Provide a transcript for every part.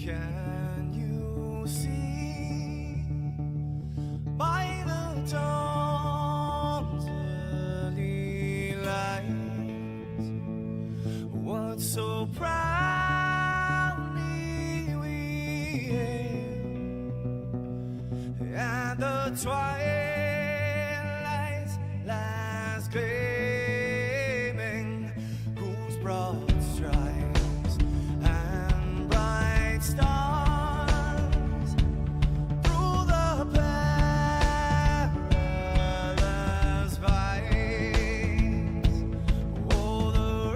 Can you see by the dawn's early light what so proudly we hailed at the twilight's last gleaming, whose broad stripes and bright stars through the perilous fights, oh, the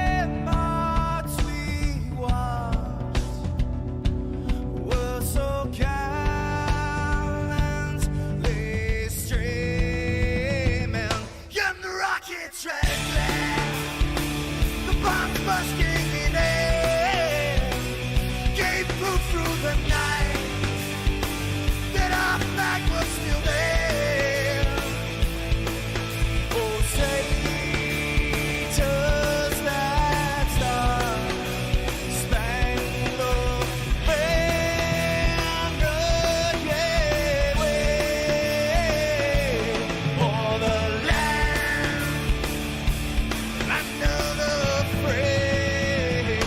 ramparts we watched were so gallantly streaming, and the rockets red glare, the bombs bursting in air, gave proof through the night that our flag was still there. Oh, say, does that star-spangled banner yet wave o'er the land under the fray,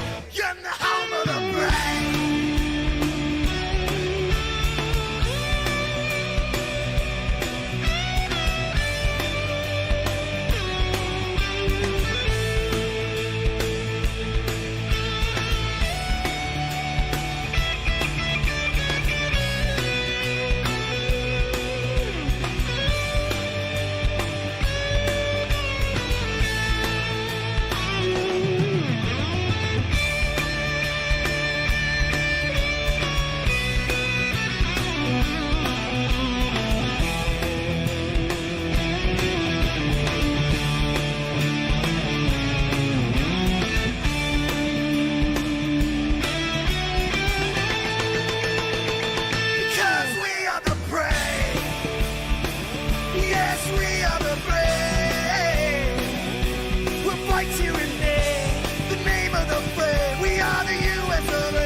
and the home of the brave? Because we are the brave. Yes, we are the brave. We'll fight you in the name of the brave. We are the US of A.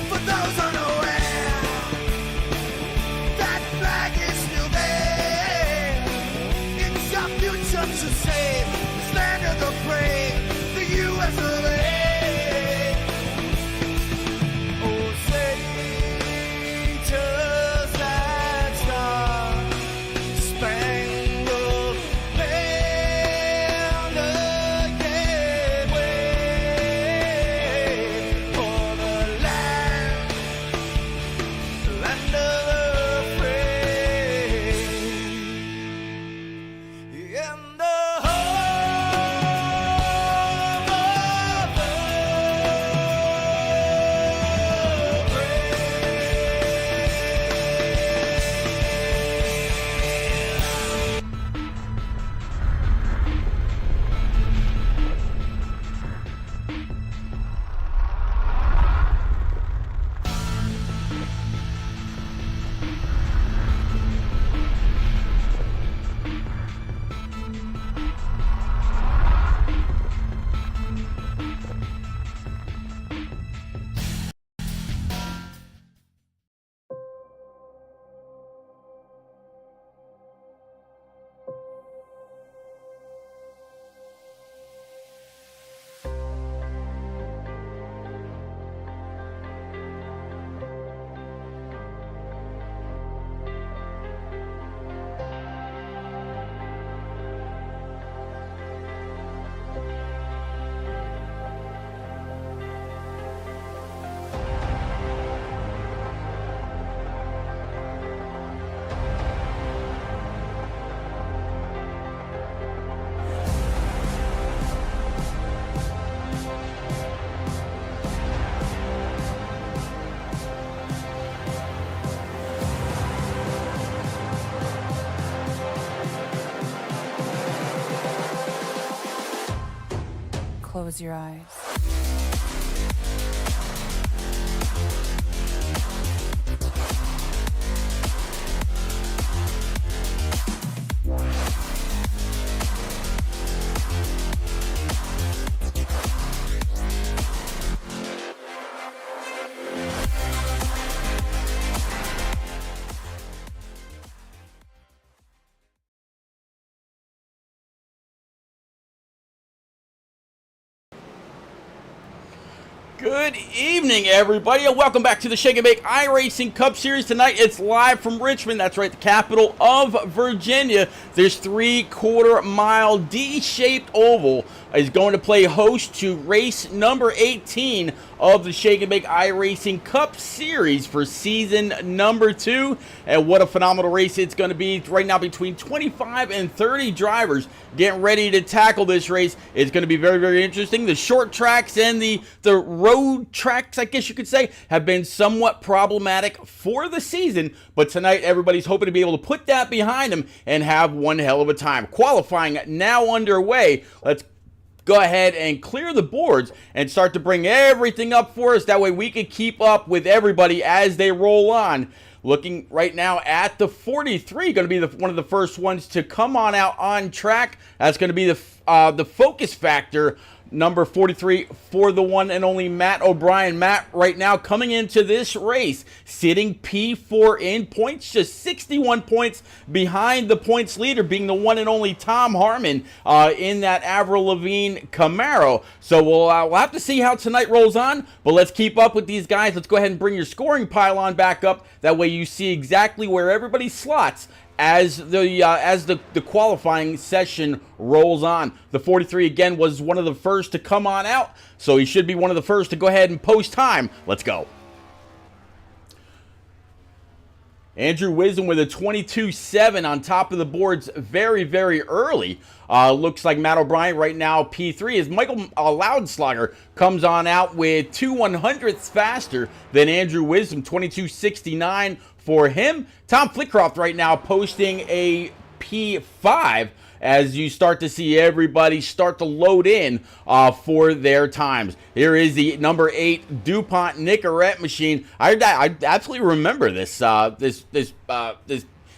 For those unaware, that flag is still there. It's our future to save. This land of the brave, the US of A. Oh, say, does that star-spangled banner yet wave o'er the land of the free, in the home of the Close your eyes. Good evening, everybody, and welcome back to the Shake and Bake iRacing Cup Series. Tonight, it's live from Richmond. That's right, the capital of Virginia. This 3/4-mile D-shaped oval is going to play host to race number 18 of the Shake and Bake iRacing Cup Series for season number 2. And what a phenomenal race it's going to be right now. Between 25 and 30 drivers getting ready to tackle this race. It's going to be very, very interesting. The short tracks and the road tracks, I guess you could say, have been somewhat problematic for the season, but tonight everybody's hoping to be able to put that behind them and have one hell of a time. Qualifying now underway. Let's go ahead and clear the boards and start to bring everything up for us. That way we can keep up with everybody as they roll on. Looking right now at the 43, going to be one of the first ones to come on out on track. That's going to be the Focus Factor number 43 for the one and only Matt O'Brien. Matt right now coming into this race sitting P4 in points, just 61 points behind the points leader, being the one and only Tom Harmon in that Avril Lavigne Camaro. So we'll have to see how tonight rolls on, but let's keep up with these guys. Let's go ahead and bring your scoring pylon back up. That way you see exactly where everybody slots as the qualifying session rolls on. The 43 again was one of the first to come on out, so he should be one of the first to go ahead and post time. Let's go. Andrew Wisdom with a 22.7 on top of the boards very, very early. Looks like Matt O'Brien right now P3 as Michael Loudslogger comes on out with 2/100ths faster than Andrew Wisdom, 22.69 for him. Tom Flitcroft right now posting a P5 as you start to see everybody start to load in for their times. Here is the number 8 DuPont Nicorette machine. I absolutely remember this this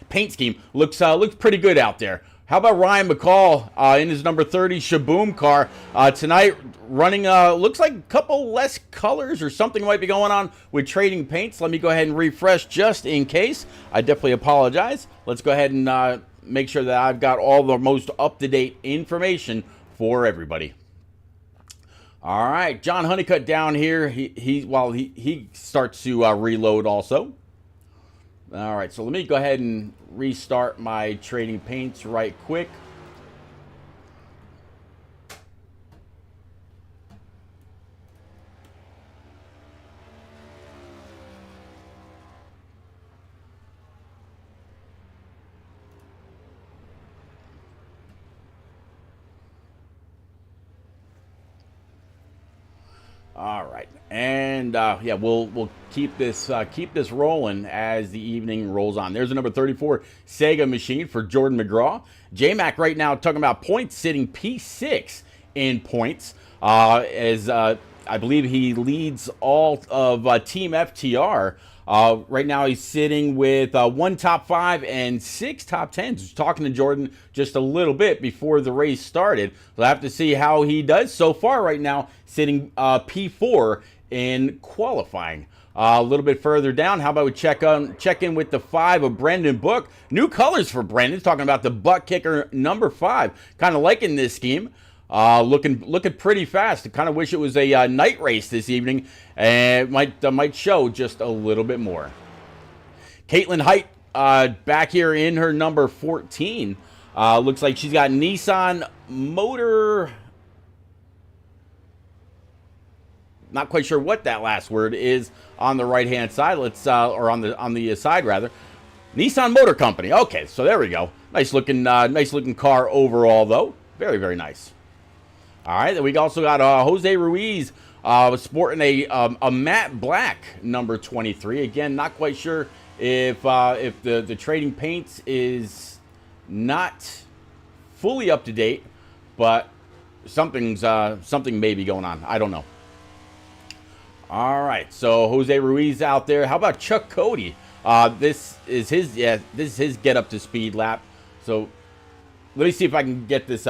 paint scheme. Looks pretty good out there. How about Ryan McCall in his number 30 Shaboom car tonight, running, looks like a couple less colors or something might be going on with trading paints. Let me go ahead and refresh just in case. I definitely apologize. Let's go ahead and make sure that I've got all the most up-to-date information for everybody. All right, John Honeycutt down here. He starts to reload also. All right, so let me go ahead and restart my trading paints right quick. All right, and yeah, we'll keep this rolling as the evening rolls on. There's a number 34 Sega machine for Jordan McGraw. J-Mac right now talking about points, sitting P6 in points. As I believe he leads all of Team FTR. Right now he's sitting with 1 top 5 and 6 top 10s. I was talking to Jordan just a little bit before the race started. We'll have to see how he does. So far right now, sitting P4 in qualifying. A little bit further down, how about we check in with the 5 of Brendan Book. New colors for Brendan, talking about the butt kicker number 5. Kind of liking this scheme. Looking pretty fast. I kind of wish it was a night race this evening, and might show just a little bit more. Caitlin Height back here in her number 14. Looks like she's got Nissan motor. Not quite sure what that last word is on the right-hand side. Let's or on the side rather. Nissan Motor Company. Okay, so there we go. Nice looking car overall though. Very, very nice. All right, then we also got Jose Ruiz sporting a matte black number 23. Again, not quite sure if the trading paints is not fully up to date, but something may be going on. I don't know. All right, so Jose Ruiz out there. How about Chuck Cody? This is his get up to speed lap. So let me see if I can get this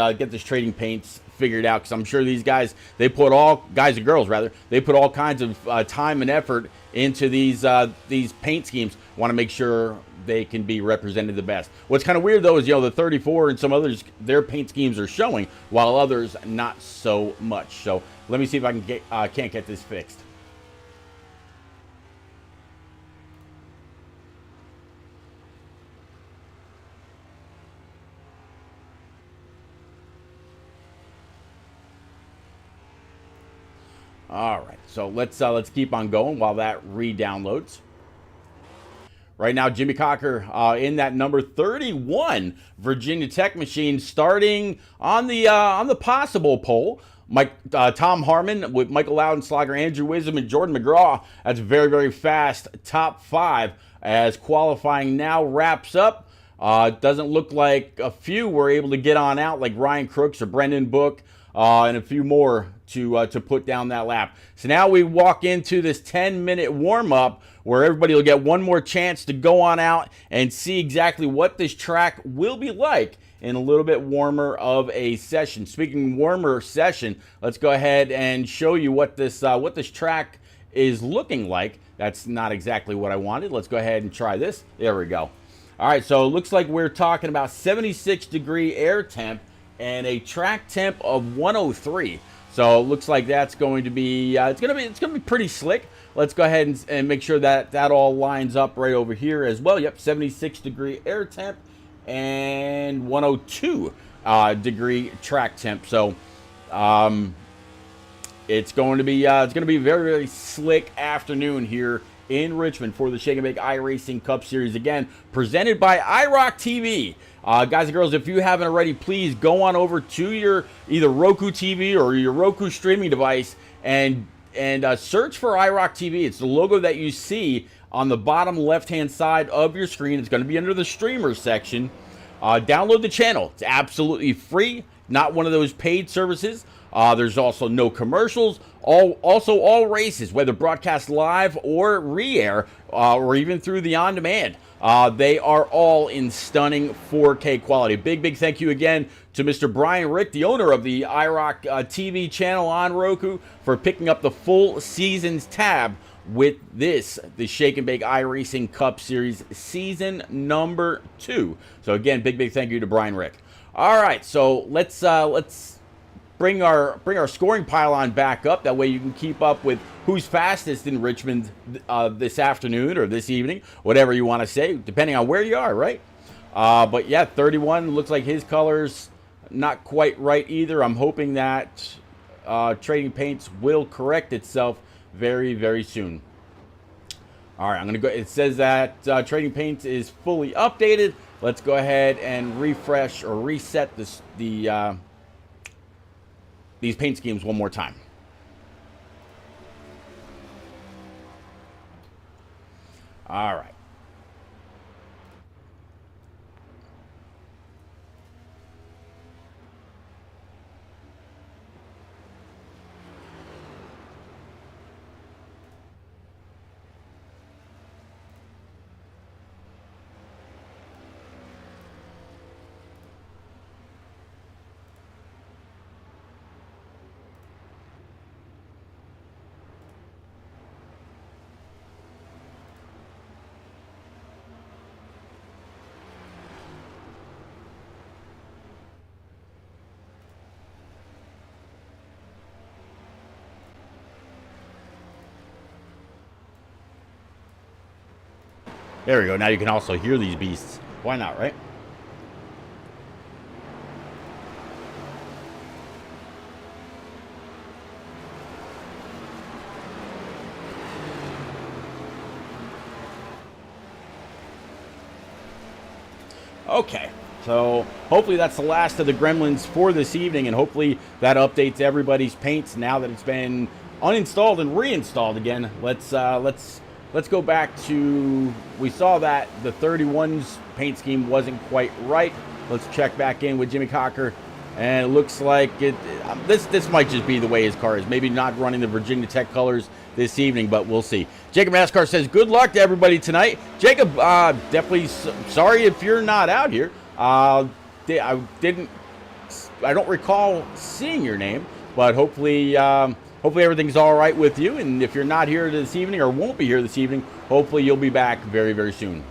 trading paints figured out, because I'm sure these guys, guys and girls rather, they put all kinds of time and effort into these paint schemes. Want to make sure they can be represented the best. What's kind of weird, though, is, the 34 and some others, their paint schemes are showing, while others not so much. So let me see if I can can't get this fixed. All right, so let's keep on going while that re-downloads. Right now, Jimmy Cocker in that number 31 Virginia Tech machine, starting on the possible pole. Tom Harmon with Michael Loudenslager, Andrew Wisdom, and Jordan McGraw. That's very, very fast top 5 as qualifying now wraps up. It doesn't look like a few were able to get on out, like Ryan Crooks or Brendan Book, and a few more to put down that lap. So now we walk into this 10-minute warm-up where everybody will get one more chance to go on out and see exactly what this track will be like in a little bit warmer of a session. Speaking warmer session, let's go ahead and show you what this track is looking like. That's not exactly what I wanted. Let's go ahead and try this. There we go. All right, so it looks like we're talking about 76-degree air temp and a track temp of 103. So it looks like that's going to be it's gonna be pretty slick. Let's go ahead and make sure that all lines up right over here as well. Yep, 76-degree air temp and 102 degree track temp. So it's going to be very, very slick afternoon here in Richmond for the Shake and Bake iRacing Cup Series, again presented by iRock TV. Guys and girls, if you haven't already, please go on over to your either Roku TV or your Roku streaming device and search for iRock TV. It's the logo that you see on the bottom left-hand side of your screen. It's going to be under the streamers section. Download the channel. It's absolutely free, not one of those paid services. There's also no commercials. All races, whether broadcast live or re-air, or even through the on-demand, they are all in stunning 4K quality. Big thank you again to Mr. Brian Rick, the owner of the iRock TV channel on Roku, for picking up the full seasons tab with the Shake and Bake iRacing Cup Series season number 2. So again, big thank you to Brian Rick. All right, so let's bring our scoring pylon back up. That way you can keep up with who's fastest in Richmond this afternoon or this evening, whatever you want to say, depending on where you are, right? But yeah, 31 looks like his color's not quite right either. I'm hoping that Trading Paints will correct itself very, very soon. All right, I'm gonna go. It says that Trading Paints is fully updated. Let's go ahead and refresh or reset these paint schemes one more time. All right. There we go. Now you can also hear these beasts. Why not, right? Okay, so hopefully that's the last of the gremlins for this evening, and hopefully that updates everybody's paints now that it's been uninstalled and reinstalled again. Let's go back to, we saw that the 31's paint scheme wasn't quite right. Let's check back in with Jimmy Cocker, and it looks like this might just be the way his car is. Maybe not running the Virginia Tech colors this evening, but we'll see. Jacob NASCAR says, good luck to everybody tonight. Jacob, definitely sorry if you're not out here. I don't recall seeing your name, but hopefully everything's all right with you. And if you're not here this evening or won't be here this evening, hopefully you'll be back very, very soon.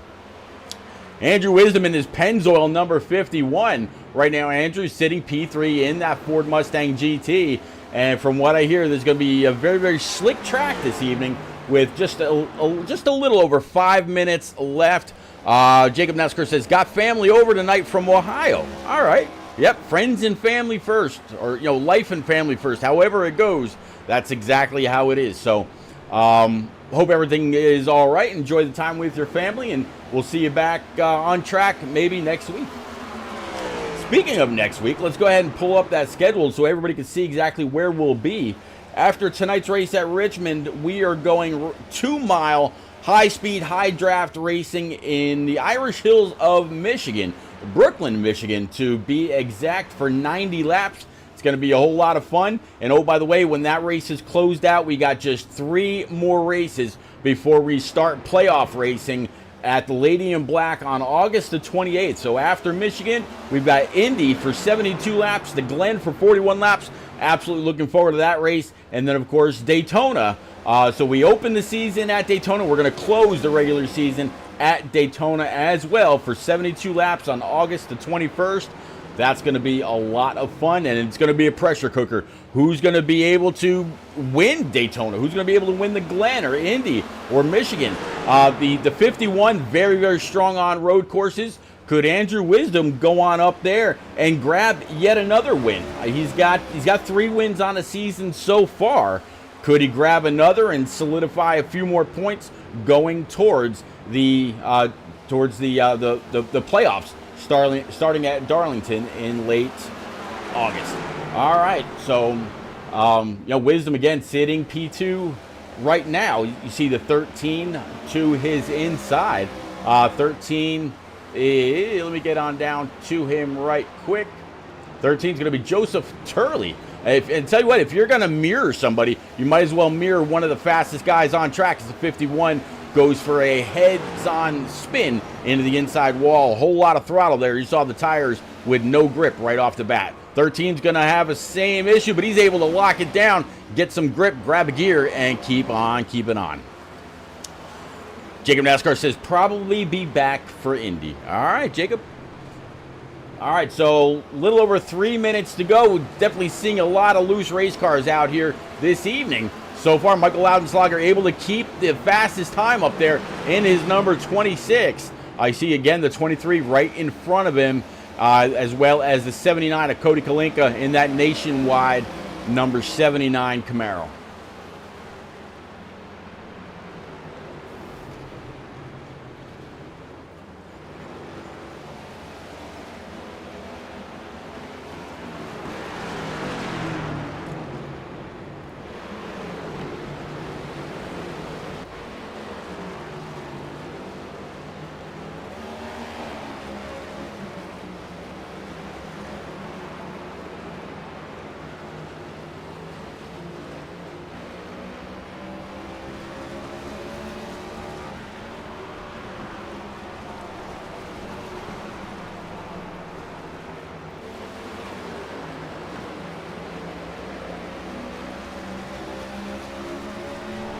Andrew Wisdom in his Pennzoil number 51. Right now, Andrew's sitting P3 in that Ford Mustang GT. And from what I hear, there's going to be a very, very slick track this evening with just a little over 5 minutes left. Jacob Nesker says, got family over tonight from Ohio. All right. Yep, friends and family first, or, life and family first. However it goes, that's exactly how it is. So, hope everything is all right. Enjoy the time with your family, and we'll see you back on track maybe next week. Speaking of next week, let's go ahead and pull up that schedule so everybody can see exactly where we'll be. After tonight's race at Richmond, we are going 2-mile high-speed, high-draft racing in the Irish Hills of Michigan, Brooklyn, Michigan, to be exact, for 90 laps. It's going to be a whole lot of fun. And oh, by the way, when that race is closed out, we got just 3 more races before we start playoff racing at the Lady in Black on August the 28th. So after Michigan, we've got Indy for 72 laps, the Glen for 41 laps. Absolutely looking forward to that race. And then, of course, Daytona. So we open the season at Daytona. We're going to close the regular season at Daytona as well for 72 laps on August the 21st. That's going to be a lot of fun, and it's going to be a pressure cooker. Who's going to be able to win Daytona? Who's going to be able to win the Glen or Indy or Michigan? The 51, very, very strong on road courses. Could Andrew Wisdom go on up there and grab yet another win? He's got 3 wins on the season so far. Could he grab another and solidify a few more points going towards the playoffs, starting at Darlington in late August? All right, so Wisdom again sitting P2 right now. You see the 13 to his inside. 13. Let me get on down to him right quick. 13 is going to be Joseph Turley. And tell you what, if you're going to mirror somebody, you might as well mirror one of the fastest guys on track. As the 51 goes for a heads-on spin into the inside wall. A whole lot of throttle there. You saw the tires with no grip right off the bat. 13's going to have the same issue, but he's able to lock it down, get some grip, grab a gear, and keep on keeping on. Jacob NASCAR says probably be back for Indy. All right, Jacob. All right, so a little over 3 minutes to go. We're definitely seeing a lot of loose race cars out here this evening. So far, Michael Laudenslager able to keep the fastest time up there in his number 26. I see again the 23 right in front of him, as well as the 79 of Cody Kalinka in that nationwide number 79 Camaro.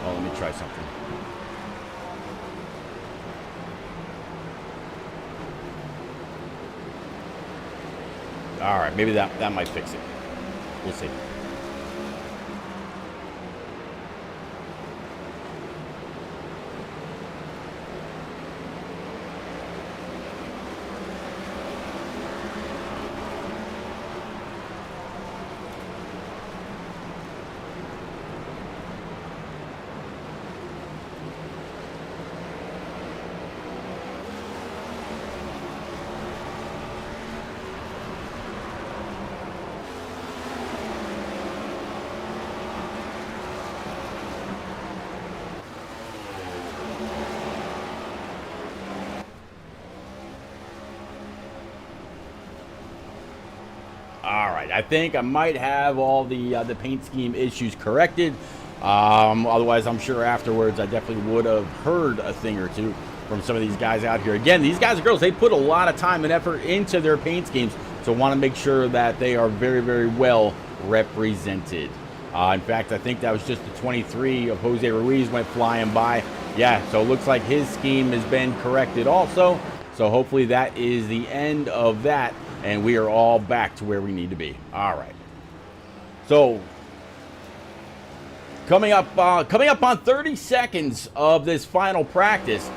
Let me try something. All right, maybe that might fix it. We'll see. All right, I think I might have all the paint scheme issues corrected. Otherwise, I'm sure afterwards I definitely would have heard a thing or two from some of these guys out here. Again, these guys and girls, they put a lot of time and effort into their paint schemes, so want to make sure that they are very, very well represented. In fact, I think that was just the 23 of Jose Ruiz went flying by. Yeah, so it looks like his scheme has been corrected also. So hopefully that is the end of that, and we are all back to where we need to be. All right. So coming up on 30 seconds of this final practice.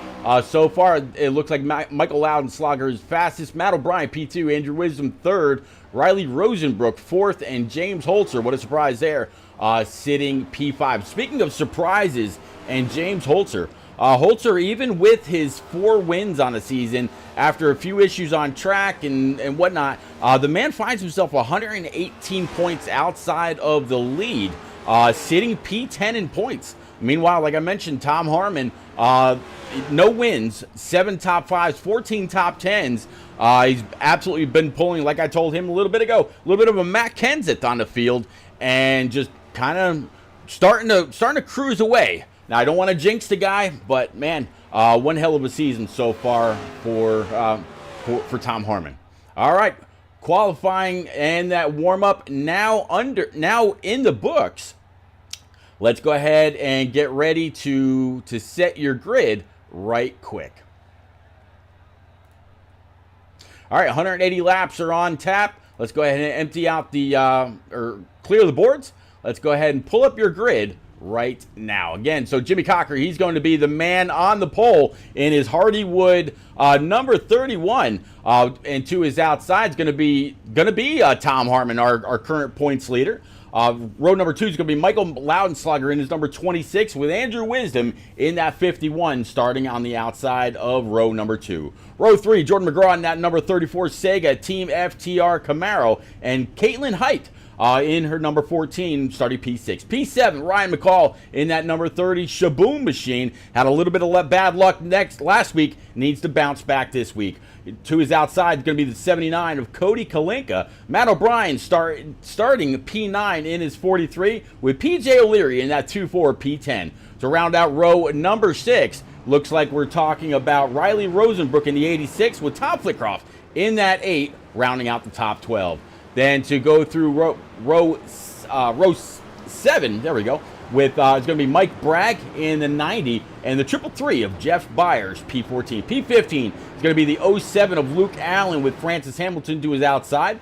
So far, it looks like Michael Loudenslager is fastest, Matt O'Brien P2, Andrew Wisdom third, Riley Rosenbrook fourth, and James Holzer, what a surprise there, sitting P5. Speaking of surprises and James Holzer, Holzer, even with his 4 wins on the season, after a few issues on track and whatnot, the man finds himself 118 points outside of the lead, sitting P10 in points. Meanwhile, like I mentioned, Tom Harmon, no wins, 7 top 5s, 14 top 10s. He's absolutely been pulling, like I told him a little bit ago, a little bit of a Matt Kenseth on the field, and just kind of starting to cruise away. Now, I don't want to jinx the guy, but man, one hell of a season so far for Tom Harmon. All right, qualifying and that warm up now in the books. Let's go ahead and get ready to set your grid right quick. All right, 180 laps are on tap. Let's go ahead and empty out or clear the boards. Let's go ahead and pull up your grid right now. Again, so Jimmy Cocker, he's going to be the man on the pole in his Hardywood number 31, and to his outside is going to be Tom Harmon, our current points leader. Row number 2 is going to be Michael Loudenslager in his number 26, with Andrew Wisdom in that 51, starting on the outside of row number 2. Row 3, Jordan McGraw in that number 34 Sega Team FTR Camaro, and Caitlin Height in her number 14, starting P6. P7, Ryan McCall in that number 30 Shaboom Machine. Had a little bit of bad luck last week, needs to bounce back this week. To his outside is going to be the 79 of Cody Kalinka. Matt O'Brien starting P9 in his 43, with PJ O'Leary in that 2-4 P10. To round out row number 6, looks like we're talking about Riley Rosenbrook in the 86, with Tom Flickroff in that 8, rounding out the top 12. Then to go through row 7, there we go, with it's going to be Mike Bragg in the 90, and the 333 of Jeff Byers, P14. P15 is going to be the 07 of Luke Allen, with Francis Hamilton to his outside.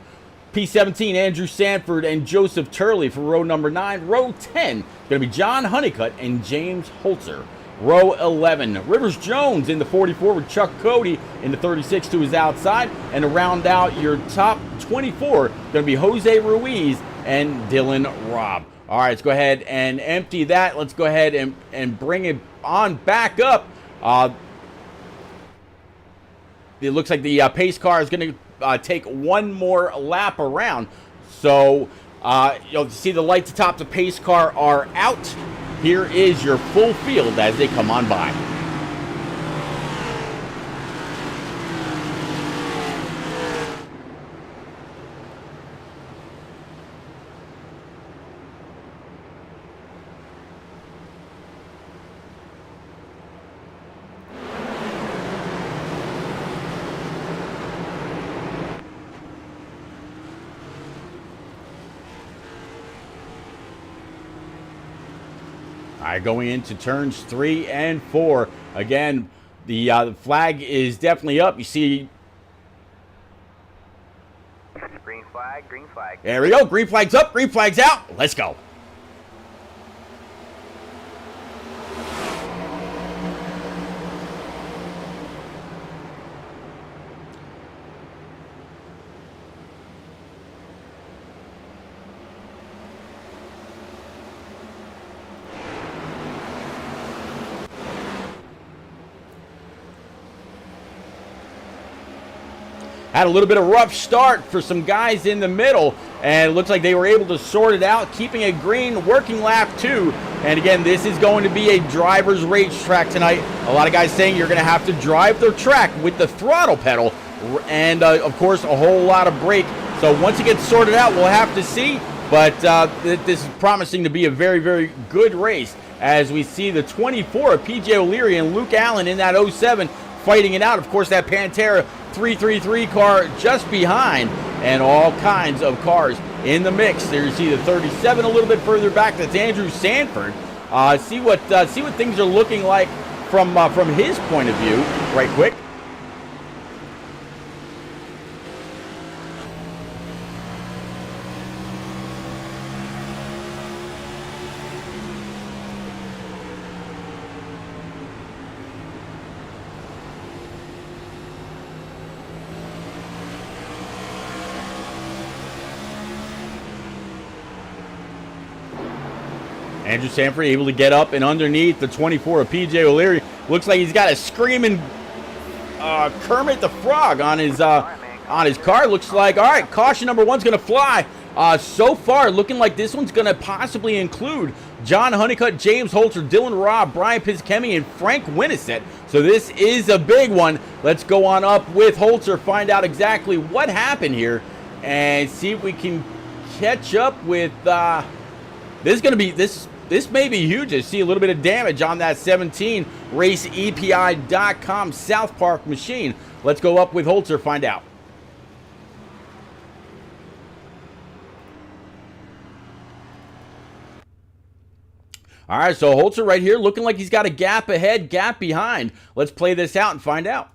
P17, Andrew Sanford and Joseph Turley for row number 9. Row 10 is going to be John Honeycutt and James Holzer. Row 11, Rivers Jones in the 44, with Chuck Cody in the 36 to his outside. And to round out your top 24, going to be Jose Ruiz and Dylan Robb. All right, let's go ahead and empty that. Let's go ahead and bring it on back up. It looks like the pace car is going to take one more lap around. So you'll see the lights atop the pace car are out. Here is your full field as they come on by. All right, going into turns 3 and 4. Again, the flag is definitely up. You see, green flag, green flag. There we go. Green flag's up, green flag's out. Let's go. Had a little bit of rough start for some guys in the middle, and it looks like they were able to sort it out, keeping a green, working lap 2. And again, this is going to be a driver's racetrack tonight. A lot of guys saying you're going to have to drive the track with the throttle pedal and, of course, a whole lot of brake. So once it gets sorted out, we'll have to see. But this is promising to be a very, very good race, as we see the 24 of PJ O'Leary and Luke Allen in that 07 fighting it out. Of course, that Pantera 333 car just behind, and all kinds of cars in the mix. There you see the 37 a little bit further back. That's Andrew Sanford. See what things are looking like from his point of view right quick. Andrew Sanford able to get up and underneath the 24 of PJ O'Leary. Looks like he's got a screaming Kermit the Frog on his car. Looks like, all right, caution number 1's going to fly. So far, looking like this one's going to possibly include John Honeycutt, James Holzer, Dylan Robb, Brian Pizzakemi, and Frank Winnisett. So this is a big one. Let's go on up with Holzer, find out exactly what happened here, and see if we can catch up with this is going to be this may be huge. I see a little bit of damage on that 17 RaceEPI.com South Park machine. Let's go up with Holzer, find out. All right, so Holzer right here looking like he's got a gap ahead, gap behind. Let's play this out and find out.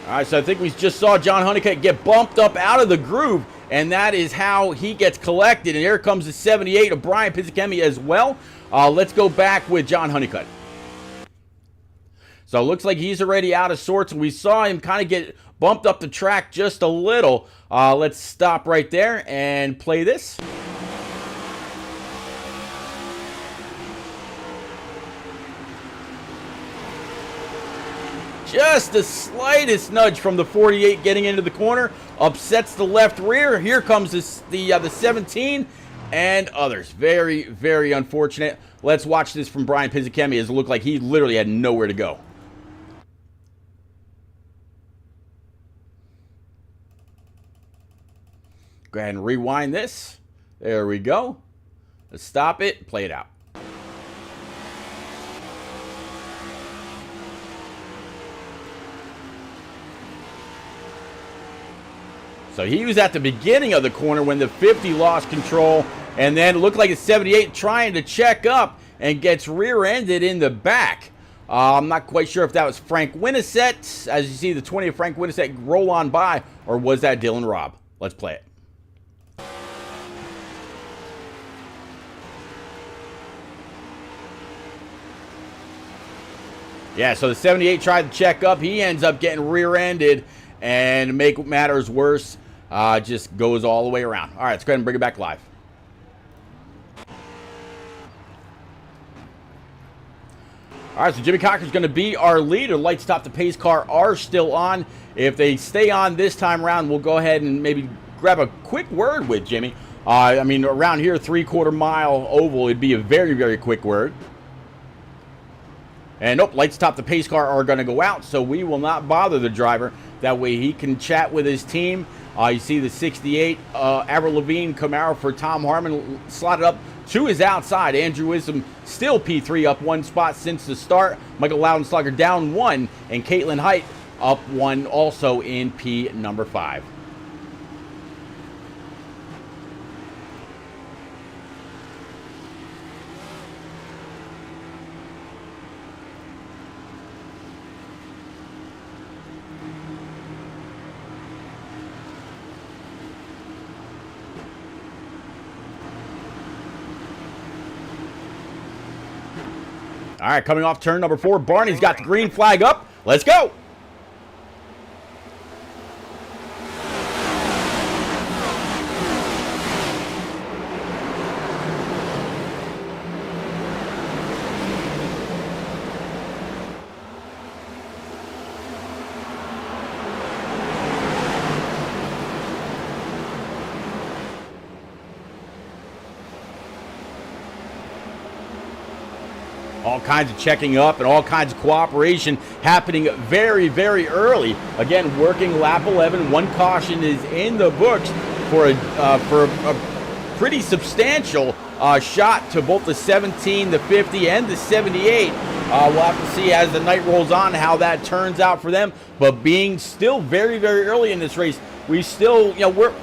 All right, so I think we just saw John Honeycutt get bumped up out of the groove, and that is how he gets collected. And here comes the 78 of Brian Pizzakemi as well. Let's go back with John Honeycutt. So it looks like he's already out of sorts, and we saw him kind of get bumped up the track just a little. Let's stop right there and play this. Just the slightest nudge from the 48 getting into the corner. Upsets the left rear. Here comes the 17 and others. Very, very unfortunate. Let's watch this from Brian Pizzakemi, as it looked like he literally had nowhere to go. Go ahead and rewind this. There we go. Let's stop it. Play it out. So he was at the beginning of the corner when the 50 lost control, and then it looked like a 78 trying to check up and gets rear-ended in the back. I'm not quite sure if that was Frank Winnisett, as you see the 20 of Frank Winnisett roll on by, or was that Dylan Robb? Let's play it. Yeah, so the 78 tried to check up. He ends up getting rear-ended, and make matters worse, just goes all the way around. All right, let's go ahead and bring it back live. All right, so Jimmy Cocker's going to be our leader. Lights, top, the pace car are still on. If they stay on this time around, we'll go ahead and maybe grab a quick word with Jimmy. I mean, around here, 3/4 mile oval, it'd be a very, very quick word. And nope, lights, top, the pace car are going to go out, so we will not bother the driver. That way he can chat with his team. You see the 68 Avril Lavigne Camaro for Tom Harmon slotted up to his outside. Andrew Wisdom still P3, up 1 spot since the start. Michael Loudenslager down 1, and Caitlin Height up 1 also in P number 5. All right, coming off turn number 4, Barney's got the green flag up. Let's go. All kinds of checking up and all kinds of cooperation happening very, very early. Again, working lap 11. 1 caution is in the books for a pretty substantial shot to both the 17, the 50, and the 78. We'll have to see as the night rolls on how that turns out for them. But being still very, very early in this race, we still,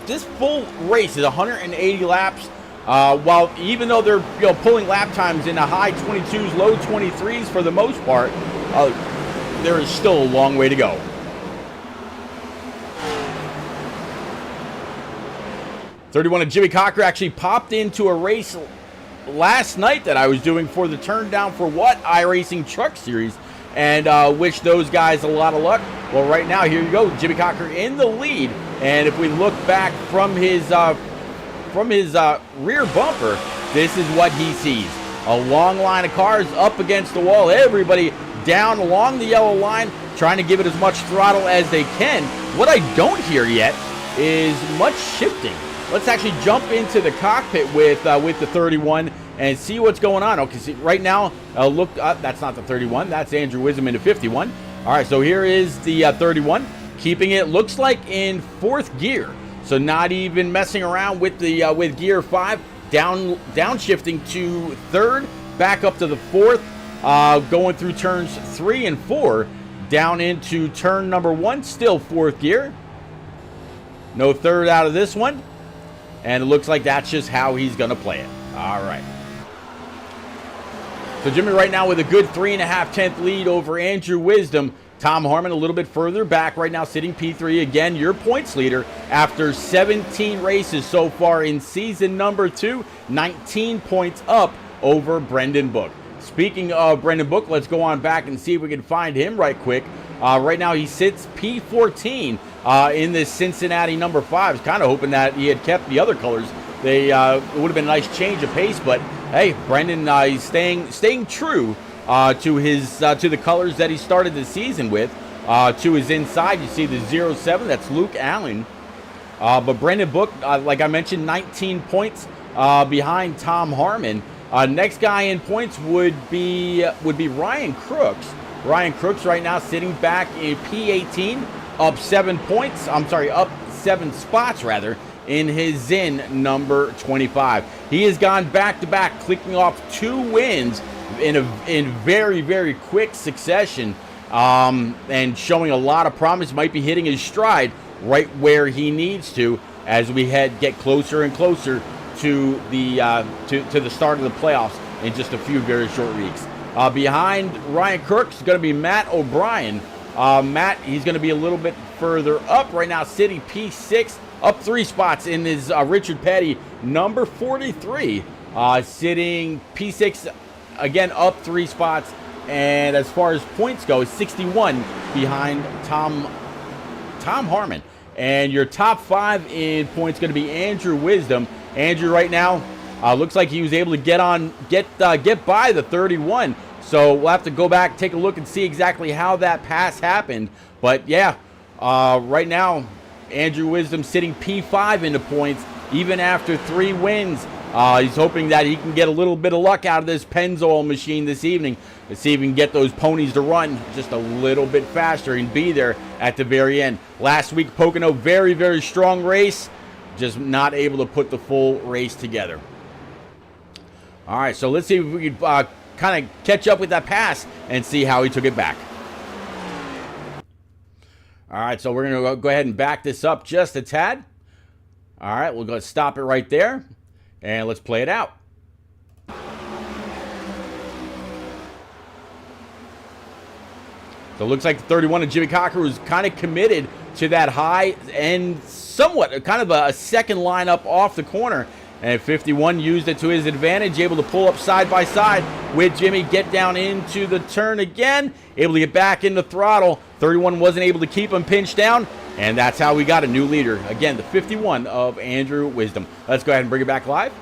this full race is 180 laps. While even though they're pulling lap times in the high 22s, low 23s for the most part, there is still a long way to go. '31 of Jimmy Cocker actually popped into a race last night that I was doing for the Turn Down for What iRacing Truck Series, and wish those guys a lot of luck. Well, right now, here you go. Jimmy Cocker in the lead And if we look back from his rear bumper, this is what he sees. A long line of cars up against the wall. Everybody down along the yellow line, trying to give it as much throttle as they can. What I don't hear yet is much shifting. Let's actually jump into the cockpit with the 31 and see what's going on. Okay, see, right now, look, that's not the 31. That's Andrew Wisdom in the 51. All right, so here is the 31, keeping it, looks like, in 4th gear. So not even messing around with the with gear 5, downshifting to 3rd, back up to the 4th, going through turns 3 and 4, down into turn number 1, still 4th gear. No 3rd out of this one. And it looks like that's just how he's going to play it. All right. So Jimmy right now with a good 3.5 lead over Andrew Wisdom. Tom Harmon a little bit further back right now, sitting P3. Again, your points leader after 17 races so far in season number 2. 19 points up over Brendan Book. Speaking of Brendan Book, let's go on back and see if we can find him right quick. Right now he sits P14 in this Cincinnati number 5. Kind of hoping that he had kept the other colors. It would have been a nice change of pace, but hey, Brendan he's staying true to the colors that he started the season with. To his inside, you see the 07. That's Luke Allen. But Brendan Book, like I mentioned, 19 points behind Tom Harmon. Next guy in points would be Ryan Crooks. Ryan Crooks right now sitting back in P18, up 7 points. I'm sorry, up 7 spots rather, in his Zin number 25. He has gone back-to-back, clicking off 2 wins in very, very quick succession, and showing a lot of promise. Might be hitting his stride right where he needs to as we get closer and closer to the start of the playoffs in just a few very short weeks. Behind Ryan Crooks is going to be Matt O'Brien. Matt, he's going to be a little bit further up right now, sitting P6, up 3 spots in his Richard Petty number 43, sitting P6, again up 3 spots. And as far as points go, 61 behind Tom Harmon. And your top 5 in points going to be Andrew Wisdom. Andrew right now looks like he was able to get by the 31. So we'll have to go back, take a look, and see exactly how that pass happened. But yeah, right now, Andrew Wisdom sitting P5 into points, even after 3 wins. He's hoping that he can get a little bit of luck out of this Pennzoil machine this evening to see if he can get those ponies to run just a little bit faster and be there at the very end. Last week, Pocono, very, very strong race, just not able to put the full race together. All right, so let's see if we can kind of catch up with that pass and see how he took it back. All right, so we're going to go ahead and back this up just a tad. All right, we'll go stop it right there, and let's play it out. So it looks like the 31 of Jimmy Cocker was kind of committed to that high and somewhat kind of a second lineup off the corner. And 51 used it to his advantage, able to pull up side by side with Jimmy, get down into the turn again, able to get back in the throttle. 31 wasn't able to keep him pinched down, and that's how we got a new leader. Again, the 51 of Andrew Wisdom. Let's go ahead and bring it back live.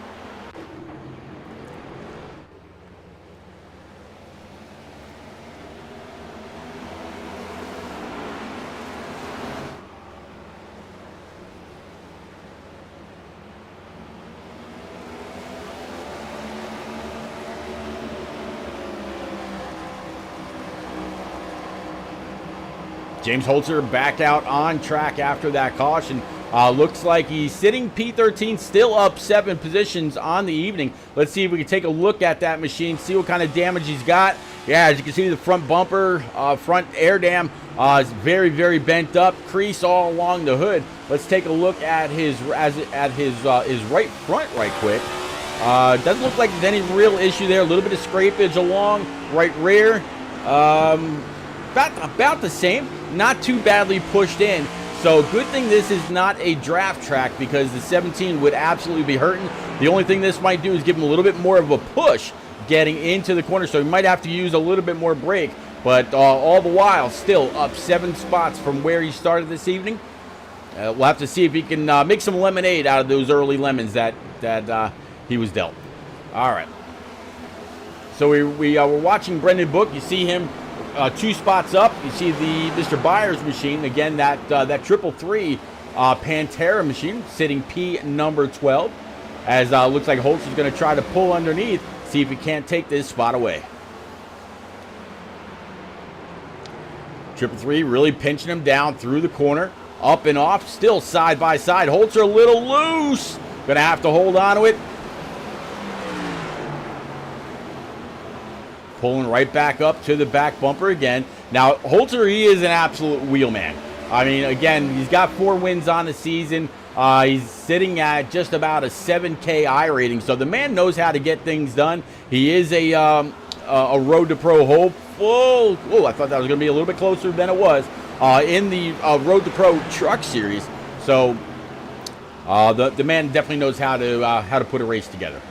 James Holzer back out on track after that caution. Looks like he's sitting P13, still up 7 positions on the evening. Let's see if we can take a look at that machine, see what kind of damage he's got. Yeah, as you can see, the front bumper, front air dam is very, very bent up, crease all along the hood. Let's take a look at his right front right quick. Doesn't look like there's any real issue there. A little bit of scrapage along right rear. About the same, not too badly pushed in. So good thing this is not a draft track, because the 17 would absolutely be hurting. The only thing this might do is give him a little bit more of a push getting into the corner, so he might have to use a little bit more brake. But all the while, still up 7 spots from where he started this evening. we'll have to see if he can make some lemonade out of those early lemons that he was dealt. All right. So we were watching Brendan Book. You see him 2 spots up. You see the Mr. Byers machine. Again, that 333 Pantera machine sitting P number 12. As looks like Holtz is going to try to pull underneath, see if he can't take this spot away. 333 really pinching him down through the corner. Up and off, still side by side. Holtz are a little loose. Going to have to hold on to it. Pulling right back up to the back bumper again. Now, Holzer, he is an absolute wheelman. I mean, again, he's got 4 wins on the season. He's sitting at just about a 7K I rating, so the man knows how to get things done. He is a Road to Pro hopeful. Oh, I thought that was going to be a little bit closer than it was in the Road to Pro Truck Series. So the man definitely knows how to put a race together.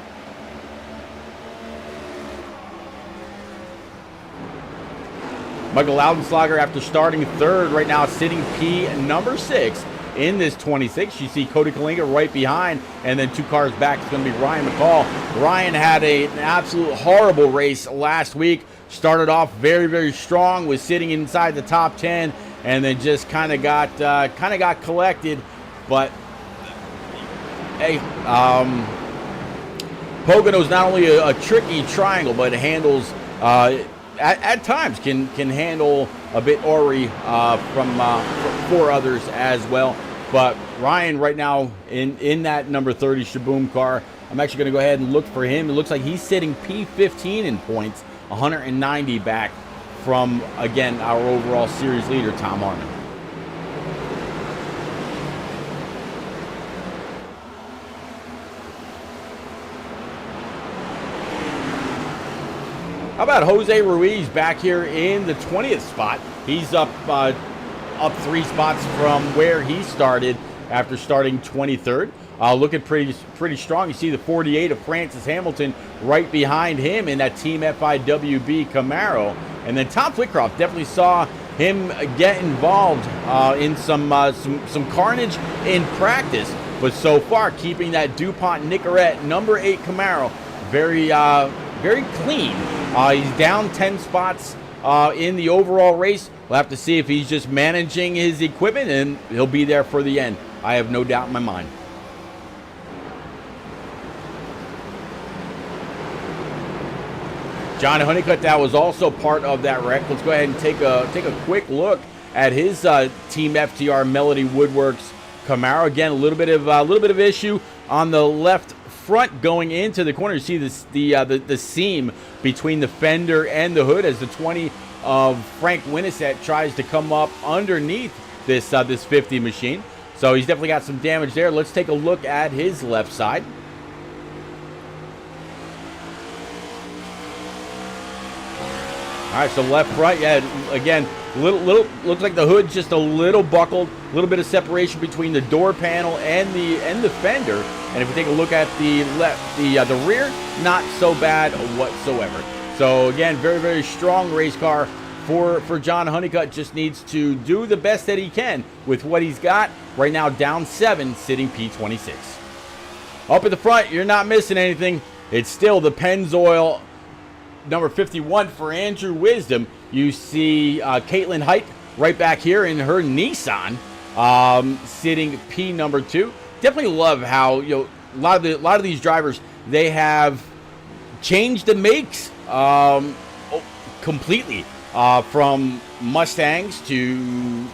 Michael Laudenslager, after starting 3rd, right now sitting P number 6 in this 26. You see Cody Kalinga right behind, and then 2 cars back. It's going to be Ryan McCall. Ryan had an absolute horrible race last week. Started off very, very strong, was sitting inside the top 10, and then just kind of got collected. But hey, Pocono's not only a tricky triangle, but it handles. At times can handle a bit ornery for others as well. But Ryan right now in that number 30 Shaboom car, I'm actually going to go ahead and look for him. It looks like he's sitting P15 in points, 190 back from, again, our overall series leader, Tom Harmon. How about Jose Ruiz back here in the 20th spot? He's up 3 spots from where he started after starting 23rd. Looking pretty strong. You see the 48 of Francis Hamilton right behind him in that Team FIWB Camaro. And then Tom Flitcroft, definitely saw him get involved in some carnage in practice. But so far, keeping that DuPont Nicorette number 8 Camaro very clean. He's down 10 spots in the overall race. We'll have to see if he's just managing his equipment, and he'll be there for the end. I have no doubt in my mind. John Honeycutt, that was also part of that wreck. Let's go ahead and take a quick look at his Team FTR Melody Woodworks Camaro. Again, a little bit of issue on the left front going into the corner. You see this the seam between the fender and the hood as the 20 of Frank Winnisett tries to come up underneath this 50 machine. So he's definitely got some damage there. Let's take a look at his left side. All right, so left front, yeah, again, little looks like the hood's just a little buckled, a little bit of separation between the door panel and the fender. And if we take a look at the rear, not so bad whatsoever. So again, very, very strong race car for John Honeycutt. Just needs to do the best that he can with what he's got. Right now, down 7, sitting P26. Up at the front, you're not missing anything. It's still the Pennzoil number 51 for Andrew Wisdom. You see Caitlin Height right back here in her Nissan, sitting P number 2. Definitely love how a lot of these drivers, they have changed the makes completely from Mustangs to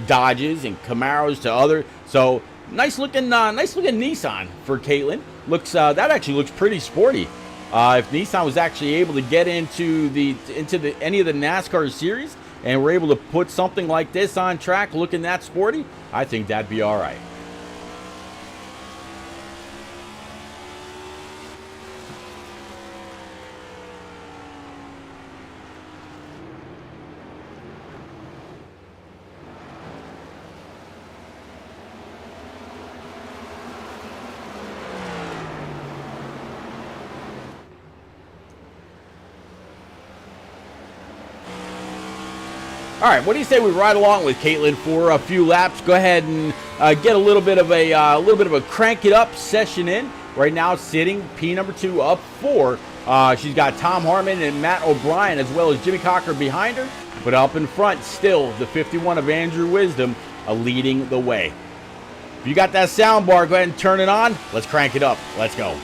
Dodges and Camaros to other. So nice looking Nissan for Caitlin. That actually looks pretty sporty. If Nissan was actually able to get into any of the NASCAR series and were able to put something like this on track looking that sporty, I think that'd be all right. All right, what do you say we ride along with Caitlin for a few laps? Go ahead and get a little bit of a crank it up session in. Right now, sitting P number 2 up 4. She's got Tom Harmon and Matt O'Brien as well as Jimmy Cocker behind her. But up in front, still the 51 of Andrew Wisdom leading the way. If you got that sound bar, go ahead and turn it on. Let's crank it up. Let's go.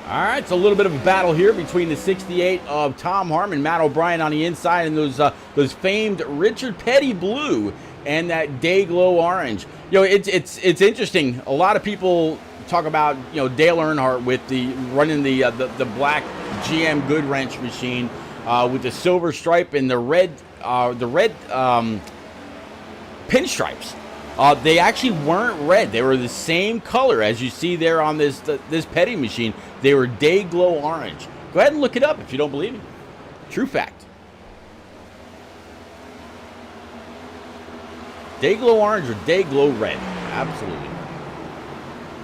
All right, it's a little bit of a battle here between the 68 of Tom Harmon, Matt O'Brien on the inside, and those famed Richard Petty blue and that Dayglow orange. You know, it's interesting. A lot of people talk about, you know, Dale Earnhardt with running the black GM Goodwrench machine with the silver stripe and the red pinstripes. They actually weren't red. They were the same color as you see there on this Petty machine. They were Dayglow orange. Go ahead and look it up if you don't believe me. True fact. Dayglow orange or Dayglow red. Absolutely.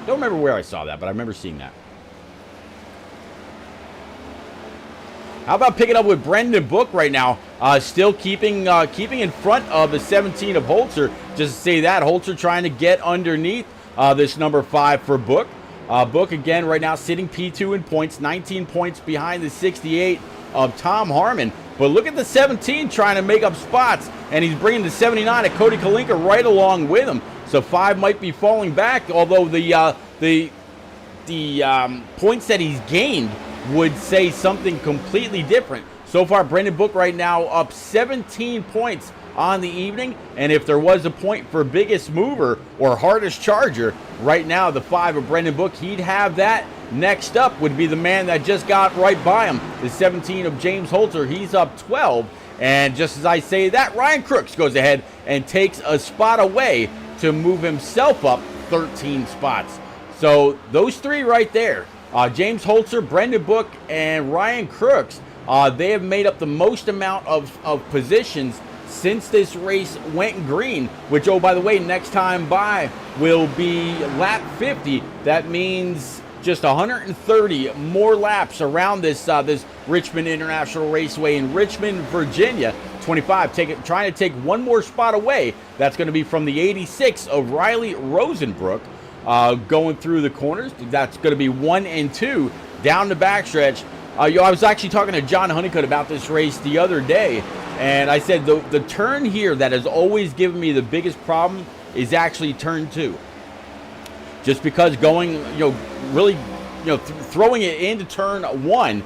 Don't remember where I saw that, but I remember seeing that. How about picking up with Brendan Book right now? Still keeping in front of the 17 of Holzer. Just to say that, Holzer trying to get underneath this number 5 for Book. Book, again, right now sitting P2 in points, 19 points behind the 68 of Tom Harmon. But look at the 17 trying to make up spots, and he's bringing the 79 of Cody Kalinka right along with him. So 5 might be falling back, although the points that he's gained would say something completely different. So far, Brendan Book right now up 17 points on the evening, and if there was a point for biggest mover or hardest charger, right now the 5 of Brendan Book, he'd have that. Next up would be the man that just got right by him, the 17 of James Holzer. He's up 12, and just as I say that, Ryan Crooks goes ahead and takes a spot away to move himself up 13 spots. So those 3 right there, James Holzer, Brendan Book, and Ryan Crooks, they have made up the most amount of positions since this race went green, which, oh, by the way, next time by will be lap 50. That means just 130 more laps around this Richmond International Raceway in Richmond, Virginia. 25, trying to take one more spot away. That's going to be from the 86 of Riley Rosenbrook. Going through the corners. That's going to be 1 and 2 down the backstretch. I was actually talking to John Honeycutt about this race the other day, and I said the turn here that has always given me the biggest problem is actually turn 2. Just because going, really, throwing it into turn 1,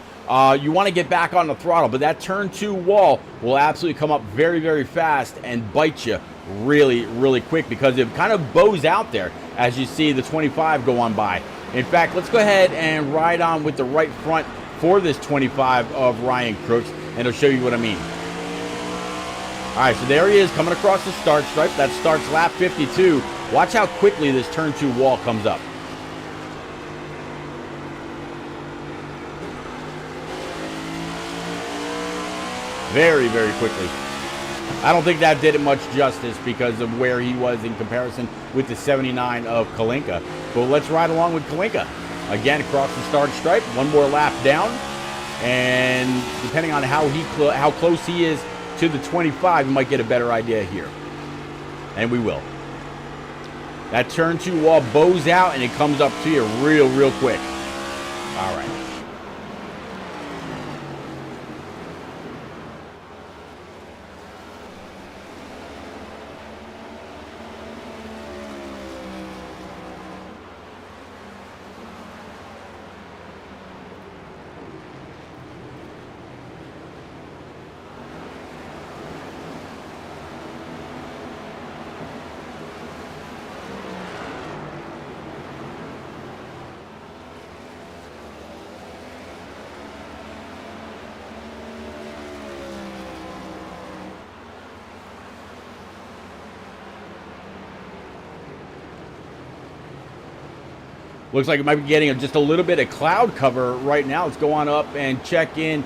you want to get back on the throttle, but that turn 2 wall will absolutely come up very, very fast and bite you really, really quick because it kind of bows out there as you see the 25 go on by. In fact, let's go ahead and ride on with the right front for this 25 of Ryan Crooks, and I'll show you what I mean. All right, so there he is coming across the start stripe. That starts lap 52. Watch how quickly this turn 2 wall comes up. Very, very quickly. I don't think that did it much justice because of where he was in comparison with the 79 of Kalinka. But let's ride along with Kalinka. Again, across the start stripe, one more lap down. And depending on how close he is to the 25, you might get a better idea here. And we will. That turn 2 wall bows out and it comes up to you real, real quick. All right. Looks like it might be getting just a little bit of cloud cover right now. Let's go on up and check in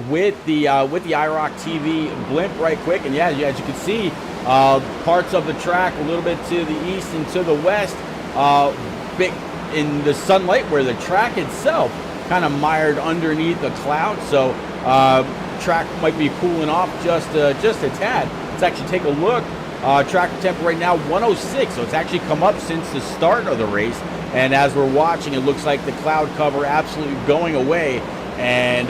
with the iRock TV blimp right quick. And yeah, as you can see, parts of the track a little bit to the east and to the west, big in the sunlight where the track itself kind of mired underneath the cloud. So track might be cooling off just a tad. Let's actually take a look. Track temp right now 106, so it's actually come up since the start of the race. And as we're watching, it looks like the cloud cover absolutely going away, and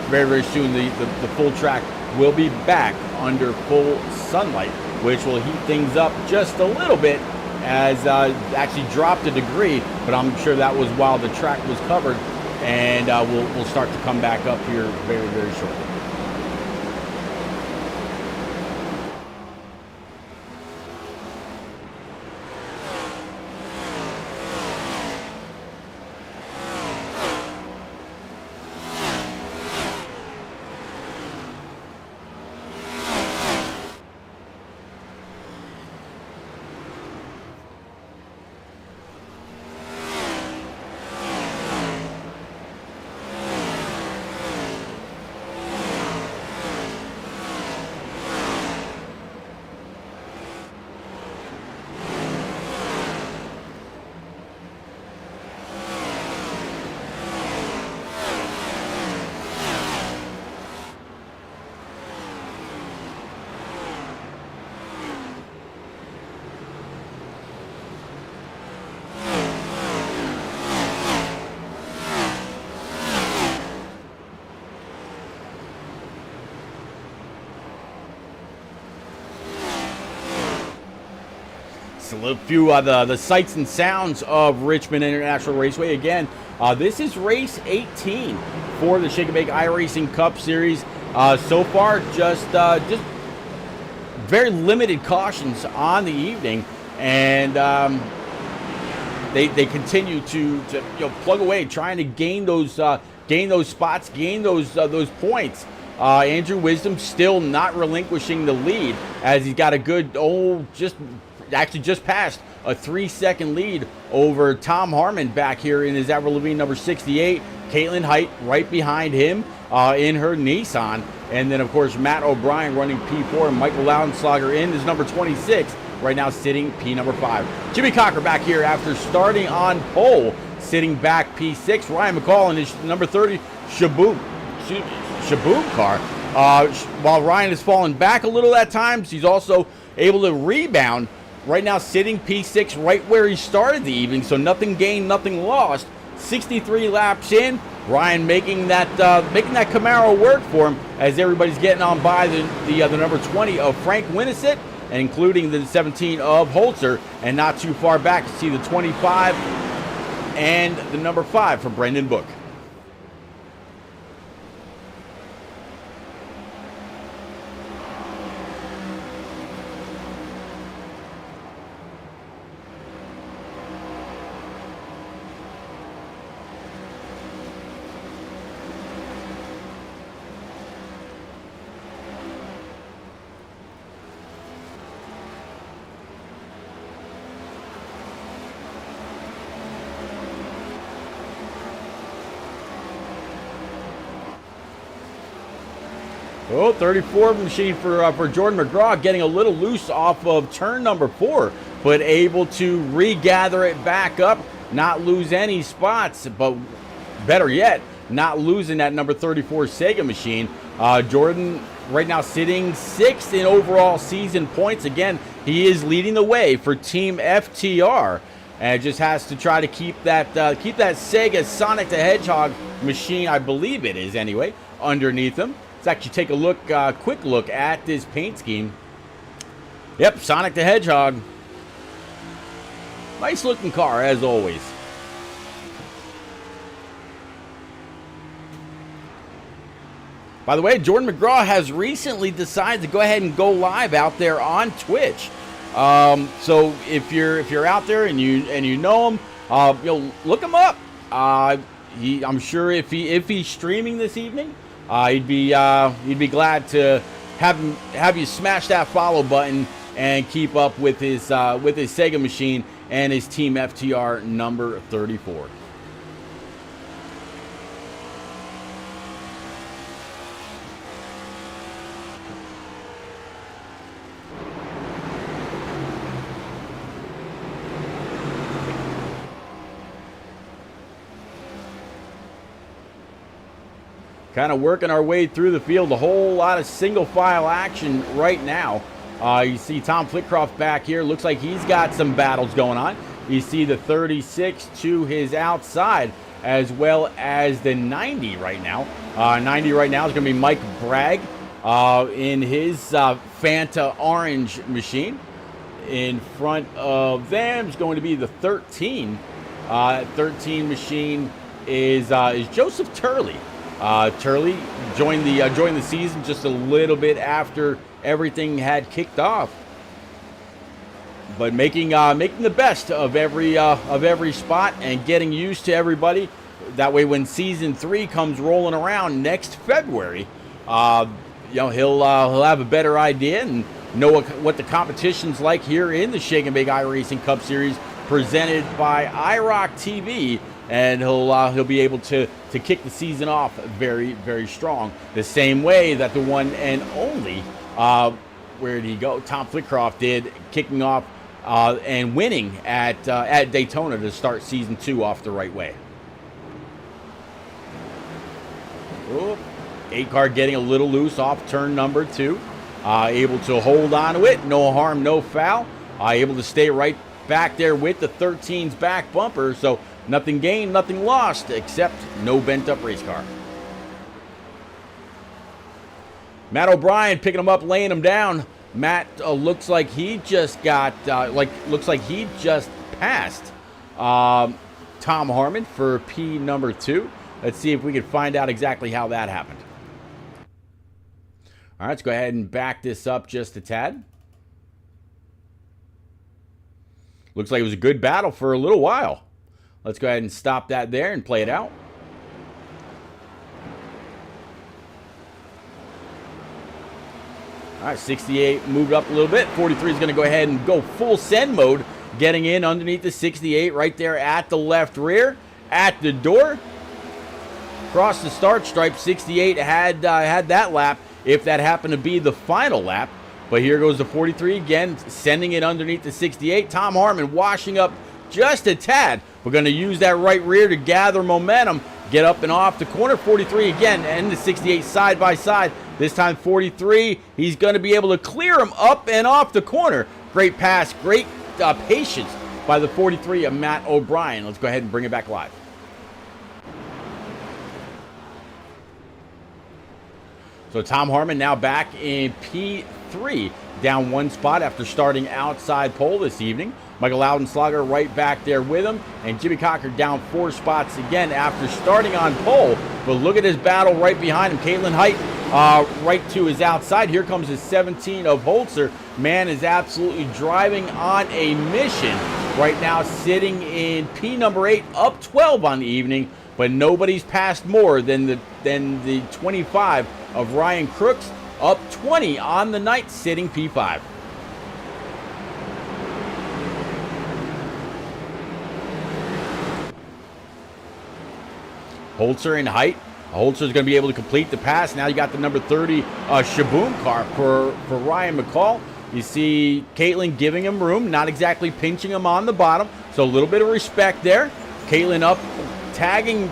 very, very soon the full track will be back under full sunlight, which will heat things up just a little bit, as actually dropped a degree, but I'm sure that was while the track was covered, and we'll start to come back up here very, very shortly. A few of the sights and sounds of Richmond International Raceway. Again, this is race 18 for the Shake and Bake iRacing Cup Series. So far, just very limited cautions on the evening, and they continue to plug away, trying to gain those spots, gain those points. Andrew Wisdom still not relinquishing the lead, as he's got a good just passed a 3-second lead over Tom Harmon back here in his Avril Lavigne number 68. Caitlin Height right behind him in her Nissan. And then, of course, Matt O'Brien running P4, and Michael Laudenslager in his number 26, right now sitting P number 5. Jimmy Cocker back here after starting on pole, sitting back P6. Ryan McCall in his number 30 Shaboom car. While Ryan has fallen back a little at times, he's also able to rebound. Right now sitting P6 right where he started the evening, so nothing gained, nothing lost. 63 laps in, Ryan making that Camaro work for him, as everybody's getting on by the number 20 of Frank Winnisett, and including the 17 of Holzer, and not too far back to see the 25 and the number 5 for Brendan Book. Oh, 34 machine for Jordan McGraw, getting a little loose off of turn number 4, but able to regather it back up, not lose any spots, but better yet, not losing that number 34 Sega machine. Jordan right now sitting 6th in overall season points. Again, he is leading the way for Team FTR, and just has to try to keep that Sega Sonic the Hedgehog machine, I believe it is anyway, underneath him. Let's actually take a quick look at this paint scheme. Yep, Sonic the Hedgehog. Nice looking car, as always. By the way, Jordan McGraw has recently decided to go ahead and go live out there on Twitch. So if you're out there and you know him, look him up. I'm sure if he's streaming this evening, he'd be glad to have you smash that follow button and keep up with his Sega machine and his Team FTR number 34. Kind of working our way through the field. A whole lot of single file action right now. You see Tom Flitcroft back here. Looks like he's got some battles going on. You see the 36 to his outside, as well as the 90 right now. 90 right now is going to be Mike Bragg in his Fanta Orange machine. In front of them is going to be the 13. 13 machine is Joseph Turley. Turley joined the season just a little bit after everything had kicked off, but making the best of every spot and getting used to everybody. That way, when season 3 comes rolling around next February, he'll have a better idea and know what the competition's like here in the Shake and Bake iRacing Cup Series presented by iRock TV. And he'll be able to kick the season off very, very strong. The same way that the one and only, where did he go? Tom Flitcroft did, kicking off and winning at Daytona to start season 2 off the right way. Oh, 8-car getting a little loose off turn number 2. Able to hold on to it. No harm, no foul. Able to stay right back there with the 13's back bumper. So nothing gained, nothing lost, except no bent-up race car. Matt O'Brien picking him up, laying him down. Matt looks like he just got, passed Tom Harmon for P number 2. Let's see if we can find out exactly how that happened. All right, let's go ahead and back this up just a tad. Looks like it was a good battle for a little while. Let's go ahead and stop that there and play it out. All right, 68 moved up a little bit. 43 is going to go ahead and go full send mode, getting in underneath the 68 right there at the left rear, at the door. Across the start stripe, 68 had that lap, if that happened to be the final lap. But here goes the 43 again, sending it underneath the 68. Tom Harmon washing up just a tad. We're going to use that right rear to gather momentum, get up and off the corner. 43 again, and the 68 side by side. This time 43, he's going to be able to clear him up and off the corner. Great pass, great patience by the 43 of Matt O'Brien. Let's go ahead and bring it back live. So Tom Harmon now back in P3, down 1 spot after starting outside pole this evening. Michael Loudenslager right back there with him, and Jimmy Cocker down 4 spots again after starting on pole. But look at his battle right behind him. Caitlin Height right to his outside. Here comes his 17 of Holzer. Man is absolutely driving on a mission right now, sitting in P number 8, up 12 on the evening. But nobody's passed more than the 25 of Ryan Crooks, up 20 on the night, sitting P5. Holzer and Height Holtzer's going to be able to complete the pass. Now you got the number 30 Shaboom car for Ryan McCall. You see Caitlin giving him room, not exactly pinching him on the bottom. So a little bit of respect there. Caitlin up,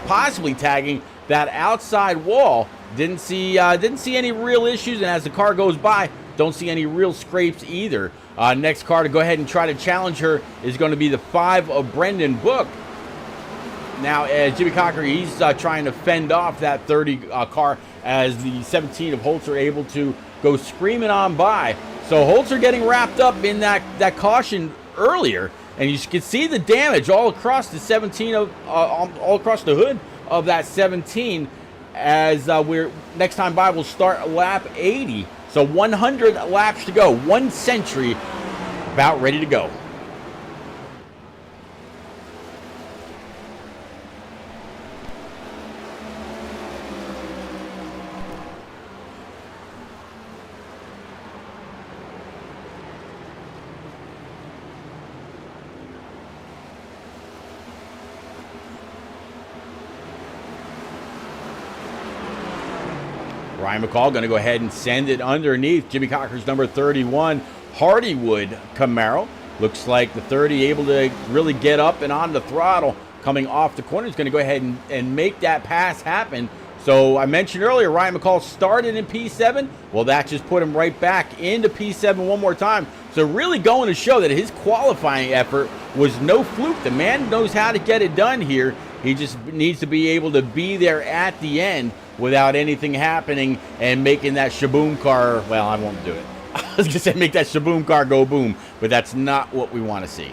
possibly tagging that outside wall. Didn't see any real issues, and as the car goes by, don't see any real scrapes either. Next car to go ahead and try to challenge her is going to be the 5 of Brendan Book. Now, Jimmy Cocker, he's trying to fend off that 30 car as the 17 of Holzer able to go screaming on by. So Holzer getting wrapped up in that caution earlier, and you can see the damage all across the 17 all across the hood of that 17. As we're next time by, we'll start lap 80. So 100 laps to go. 1 century about ready to go. Ryan McCall going to go ahead and send it underneath Jimmy Cocker's number 31 Hardywood Camaro. Looks like the 30 able to really get up and on the throttle coming off the corner. Is going to go ahead and make that pass happen. So I mentioned earlier, Ryan McCall started in P7. Well, that just put him right back into P7 one more time. So really going to show that his qualifying effort was no fluke. The man knows how to get it done here. He just needs to be able to be there at the end without anything happening and making that Shaboom car, well, I won't do it. I was going to say make that Shaboom car go boom, but that's not what we want to see.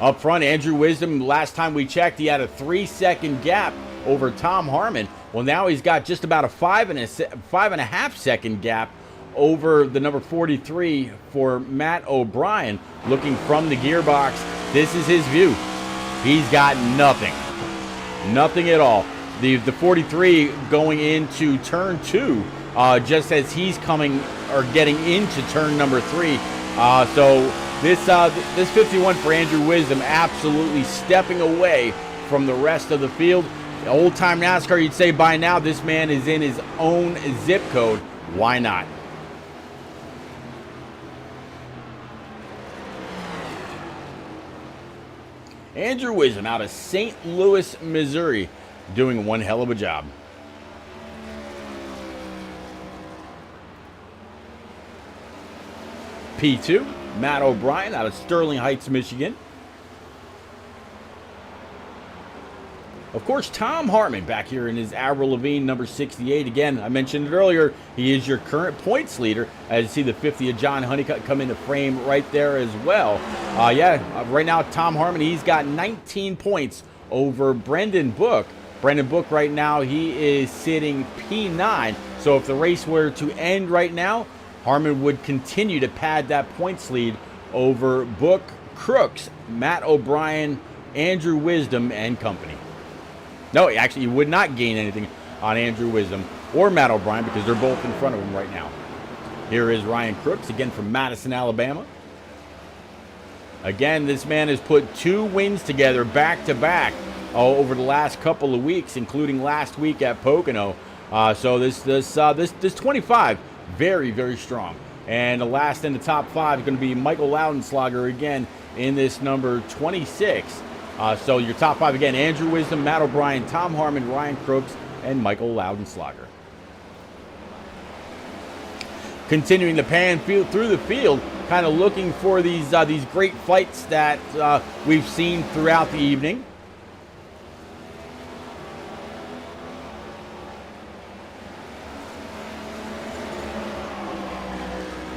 Up front, Andrew Wisdom, last time we checked, he had a 3-second gap over Tom Harmon. Well, now he's got just about a 5.5 second gap over the number 43 for Matt O'Brien. Looking from the gearbox, this is his view. He's got nothing. Nothing at all. The 43 going into turn 2, just as he's coming or getting into turn number 3. So this 51 for Andrew Wisdom absolutely stepping away from the rest of the field. Old-time NASCAR, you'd say by now this man is in his own zip code. Why not? Andrew Wisdom out of St. Louis, Missouri, doing one hell of a job. P2, Matt O'Brien out of Sterling Heights, Michigan. Of course, Tom Hartman back here in his Avril Lavigne number 68. Again, I mentioned it earlier, he is your current points leader. As you see the 50 of John Honeycutt come into frame right there as well. Right now, Tom Hartman, he's got 19 points over Brendan Book. Brendan Book right now, he is sitting P9. So if the race were to end right now, Hartman would continue to pad that points lead over Book, Crooks, Matt O'Brien, Andrew Wisdom, and company. No, actually, he would not gain anything on Andrew Wisdom or Matt O'Brien because they're both in front of him right now. Here is Ryan Crooks, again from Madison, Alabama. Again, this man has put 2 wins together back-to-back over the last couple of weeks, including last week at Pocono. So this 25, very, very strong. And the last in the top 5 is going to be Michael Loudenslager again in this number 26. So your top 5 again, Andrew Wisdom, Matt O'Brien, Tom Harmon, Ryan Crooks, and Michael Loudenslager. Continuing the pan through the field, kind of looking for these great fights that we've seen throughout the evening.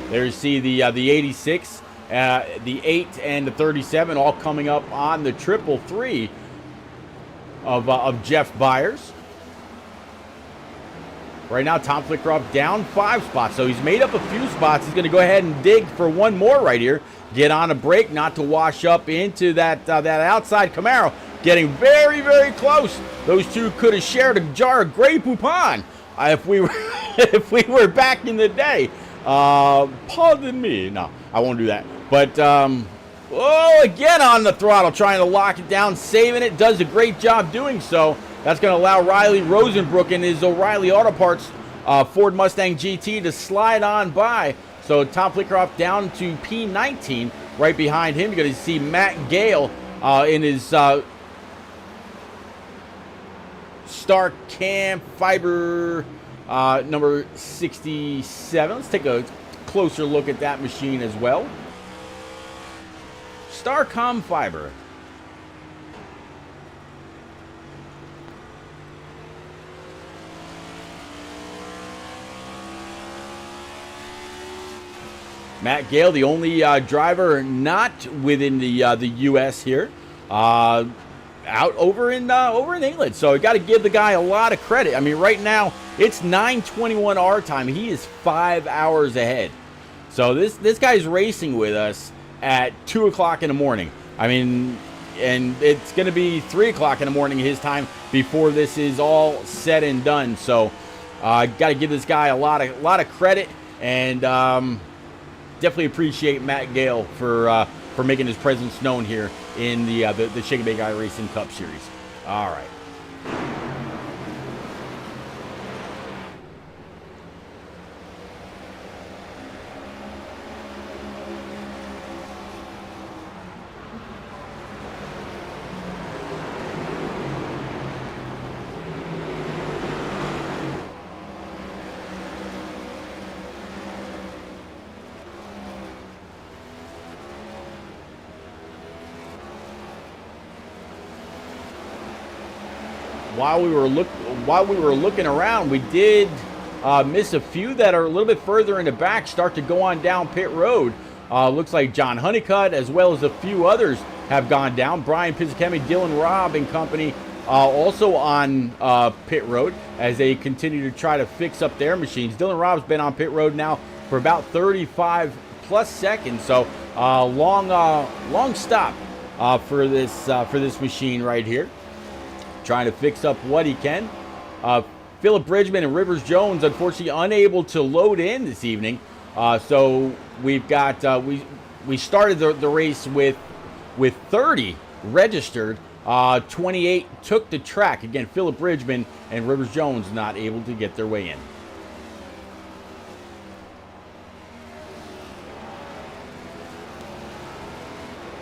There you see the 86. The 8 and the 37 all coming up on the 333 of Jeff Byers. Right now, Tom Flickeroff down 5 spots, so he's made up a few spots. He's going to go ahead and dig for one more right here. Get on a break, not to wash up into that outside Camaro. Getting very, very close. Those two could have shared a jar of Grey Poupon if we were back in the day. Pardon me. No, I won't do that. But Oh, again on the throttle, trying to lock it down, saving it. Does a great job doing so. That's going to allow Riley Rosenbrook and his O'Reilly Auto Parts Ford Mustang GT to slide on by. So Tom Flickeroff down to P19. Right behind him, you're going to see Matt Gale in his Star Cam Fiber number 67. Let's take a closer look at that machine as well. Starcom Fiber. Matt Gale, the only driver not within the U.S. here, out over in England. So you got to give the guy a lot of credit. I mean, right now it's 9:21 our time. He is 5 hours ahead. So this guy's racing with us at 2 o'clock in the morning. I mean, and it's going to be 3 o'clock in the morning his time before this is all said and done. So got to give this guy a lot of credit, and definitely appreciate Matt Gale for making his presence known here in the Shake and Bake iRacing Cup Series. All right. While we were looking around, we did miss a few that are a little bit further in the back, start to go on down pit road. Looks like John Honeycutt, as well as a few others, have gone down. Brian Pizzakemi, Dylan Robb and company also on pit road as they continue to try to fix up their machines. Dylan Robb's been on pit road now for about 35 plus seconds, so long stop for this machine right here. Trying to fix up what he can. Philip Bridgman and Rivers Jones, unfortunately, unable to load in this evening. So we've got we started the race with 30 registered. 28 took the track. Again, Philip Bridgman and Rivers Jones not able to get their way in.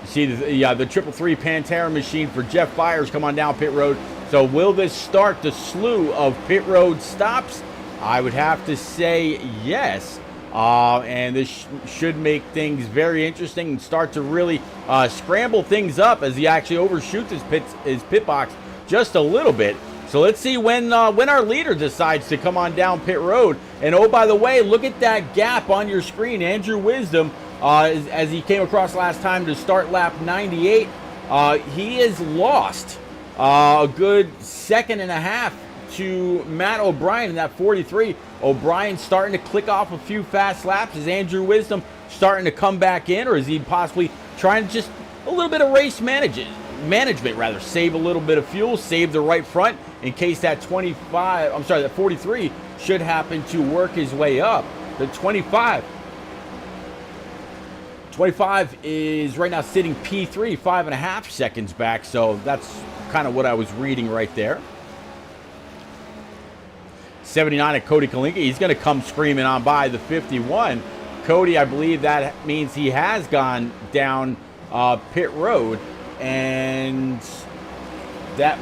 See the 333 Pantera machine for Jeff Byers come on down pit road. So will this start the slew of pit road stops? I would have to say yes. And this should make things very interesting and start to really scramble things up as he actually overshoots his pit box just a little bit. So let's see when our leader decides to come on down pit road. And oh, by the way, look at that gap on your screen. Andrew Wisdom, as he came across last time to start lap 98, he has lost a good second and a half to Matt O'Brien in that 43. O'Brien starting to click off a few fast laps. Is Andrew Wisdom starting to come back in, or is he possibly trying to just a little bit of race management rather, save a little bit of fuel, save the right front in case that 43 should happen to work his way up. The 25 is right now sitting P3, 5.5 seconds back, so that's kind of what I was reading right there. 79 at Cody Kalinka. He's going to come screaming on by the 51. Cody, I believe that means he has gone down pit road, and that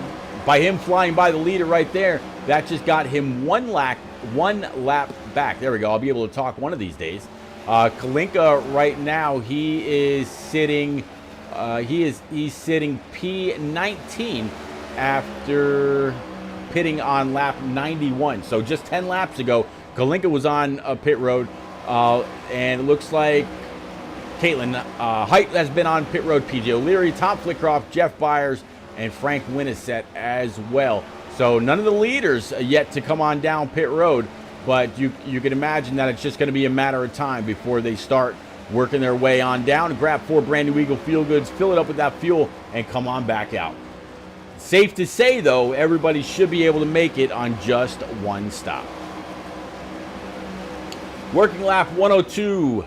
by him flying by the leader right there, that just got him one lap back. There we go. I'll be able to talk one of these days. Kalinka right now, he is sitting he's sitting P19 after pitting on lap 91. So just 10 laps ago, Kalinka was on pit road, and it looks like Caitlin Height has been on pit road, PJ O'Leary, Tom Flickroft, Jeff Byers, and Frank Winnisett as well. So none of the leaders yet to come on down pit road, but you can imagine that it's just going to be a matter of time before they start working their way on down, grab 4 brand new Eagle Fuel Goods, fill it up with that fuel, and come on back out. Safe to say, though, everybody should be able to make it on just one stop. Working lap 102,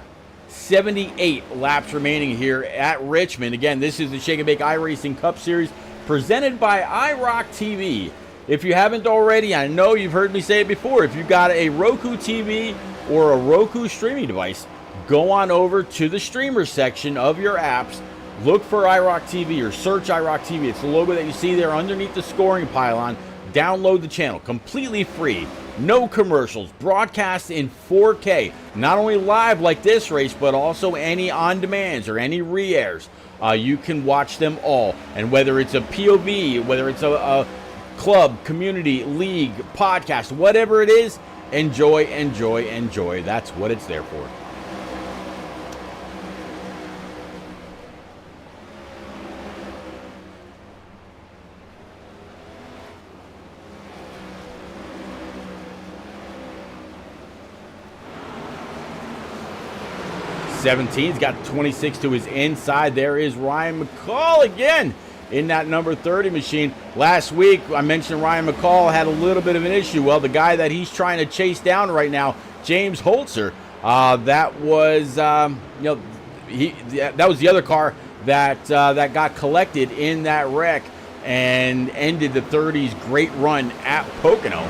78 laps remaining here at Richmond. Again, this is the Shake and Bake iRacing Cup Series presented by iRock TV. If you haven't already, I know you've heard me say it before, if you've got a Roku TV or a Roku streaming device, go on over to the streamer section of your apps, look for iRock TV or search iRock TV. It's the logo that you see there underneath the scoring pylon. Download the channel, completely free, no commercials, broadcast in 4K, not only live like this race, but also any on-demands or any re-airs. You can watch them all, and whether it's a POV, whether it's a club, community, league, podcast, whatever it is, enjoy, enjoy, enjoy. That's what it's there for. He's got 26 to his inside. There is Ryan McCall again in that number 30 machine. Last week, I mentioned Ryan McCall had a little bit of an issue. Well, the guy that he's trying to chase down right now, James Holzer, that was that was the other car that got collected in that wreck and ended the 30's great run at Pocono.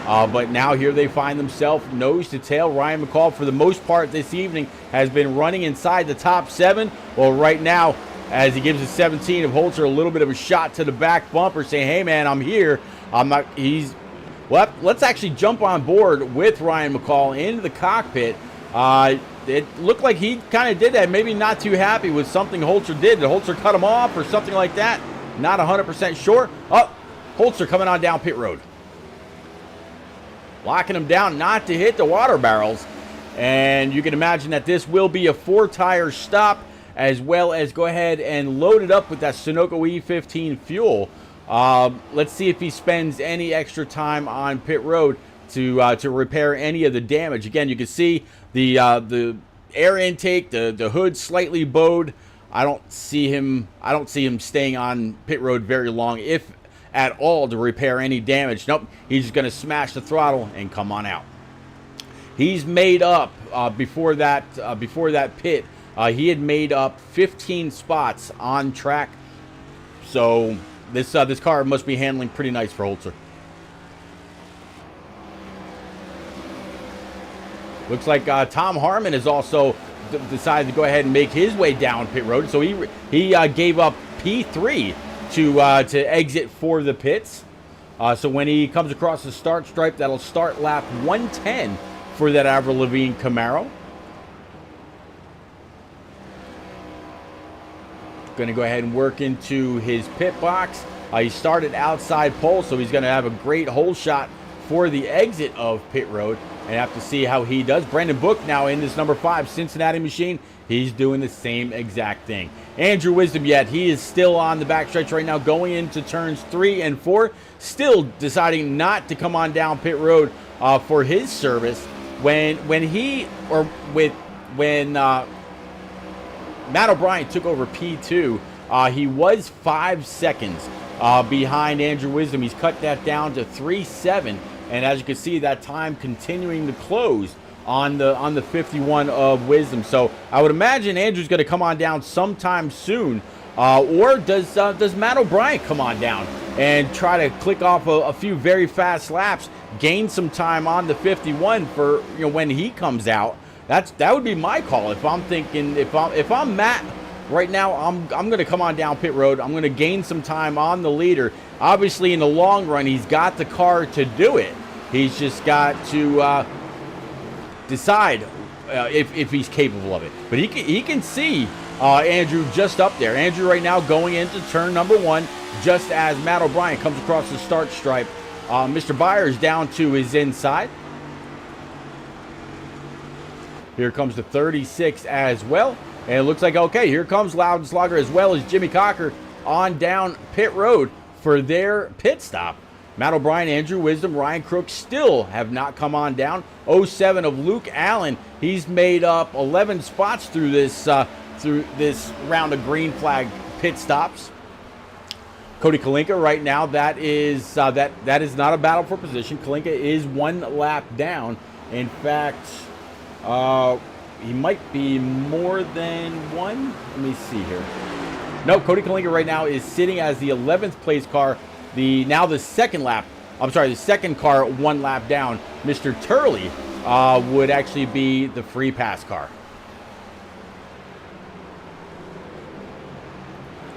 But now here they find themselves nose to tail. Ryan McCall, for the most part this evening, has been running inside the top 7. Well, right now, as he gives the 17 of Holzer a little bit of a shot to the back bumper, saying, hey, man, I'm here. Well, let's actually jump on board with Ryan McCall into the cockpit. It looked like he kind of did that, maybe not too happy with something Holzer did. Did Holzer cut him off or something like that? Not 100% sure. Oh, Holzer coming on down pit road. Locking him down not to hit the water barrels. And you can imagine that this will be a 4-tire stop, as well as go ahead and load it up with that Sunoco E15 fuel. Let's see if he spends any extra time on pit road to repair any of the damage. Again, you can see the air intake, the hood slightly bowed. I don't see him staying on pit road very long, if at all, to repair any damage. Nope, he's just going to smash the throttle and come on out. He's made up before that pit. He had made up 15 spots on track. So this car must be handling pretty nice for Holzer. Looks like Tom Harmon has also decided to go ahead and make his way down pit road. So he gave up P3 to exit for the pits. So when he comes across the start stripe, that'll start lap 110 for that Avril Lavigne Camaro. Going to go ahead and work into his pit box. He started outside pole, so he's going to have a great hole shot for the exit of pit road, and have to see how he does. Brendan Book now in this number 5 Cincinnati machine. He's doing the same exact thing. Andrew Wisdom, yet he is still on the backstretch right now, going into turns 3 and 4, still deciding not to come on down pit road for his service. When Matt O'Brien took over P2, he was 5 seconds behind Andrew Wisdom. He's cut that down to 3.7, and as you can see, that time continuing to close on the 51 of Wisdom. So I would imagine Andrew's going to come on down sometime soon, or does Matt O'Brien come on down and try to click off a few very fast laps, gain some time on the 51 for when he comes out? That would be my call. If I'm thinking, if I'm Matt right now, I'm going to come on down pit road. I'm going to gain some time on the leader. Obviously, in the long run, he's got the car to do it. He's just got to decide if he's capable of it. But he can see Andrew just up there. Andrew right now going into turn number 1, just as Matt O'Brien comes across the start stripe. Mr. Byers down to his inside. Here comes the 36 as well. And it looks like, okay, here comes Loudslogger as well as Jimmy Cocker on down pit road for their pit stop. Matt O'Brien, Andrew Wisdom, Ryan Crook still have not come on down. 07 of Luke Allen. He's made up 11 spots through this round of green flag pit stops. Cody Kalinka right now, that is not a battle for position. Kalinka is 1 lap down. In fact, he might be more than one. Let me see here. No, Cody Kalinga right now is sitting as the 11th place car. The second car 1 lap down. Mr. Turley would actually be the free pass car.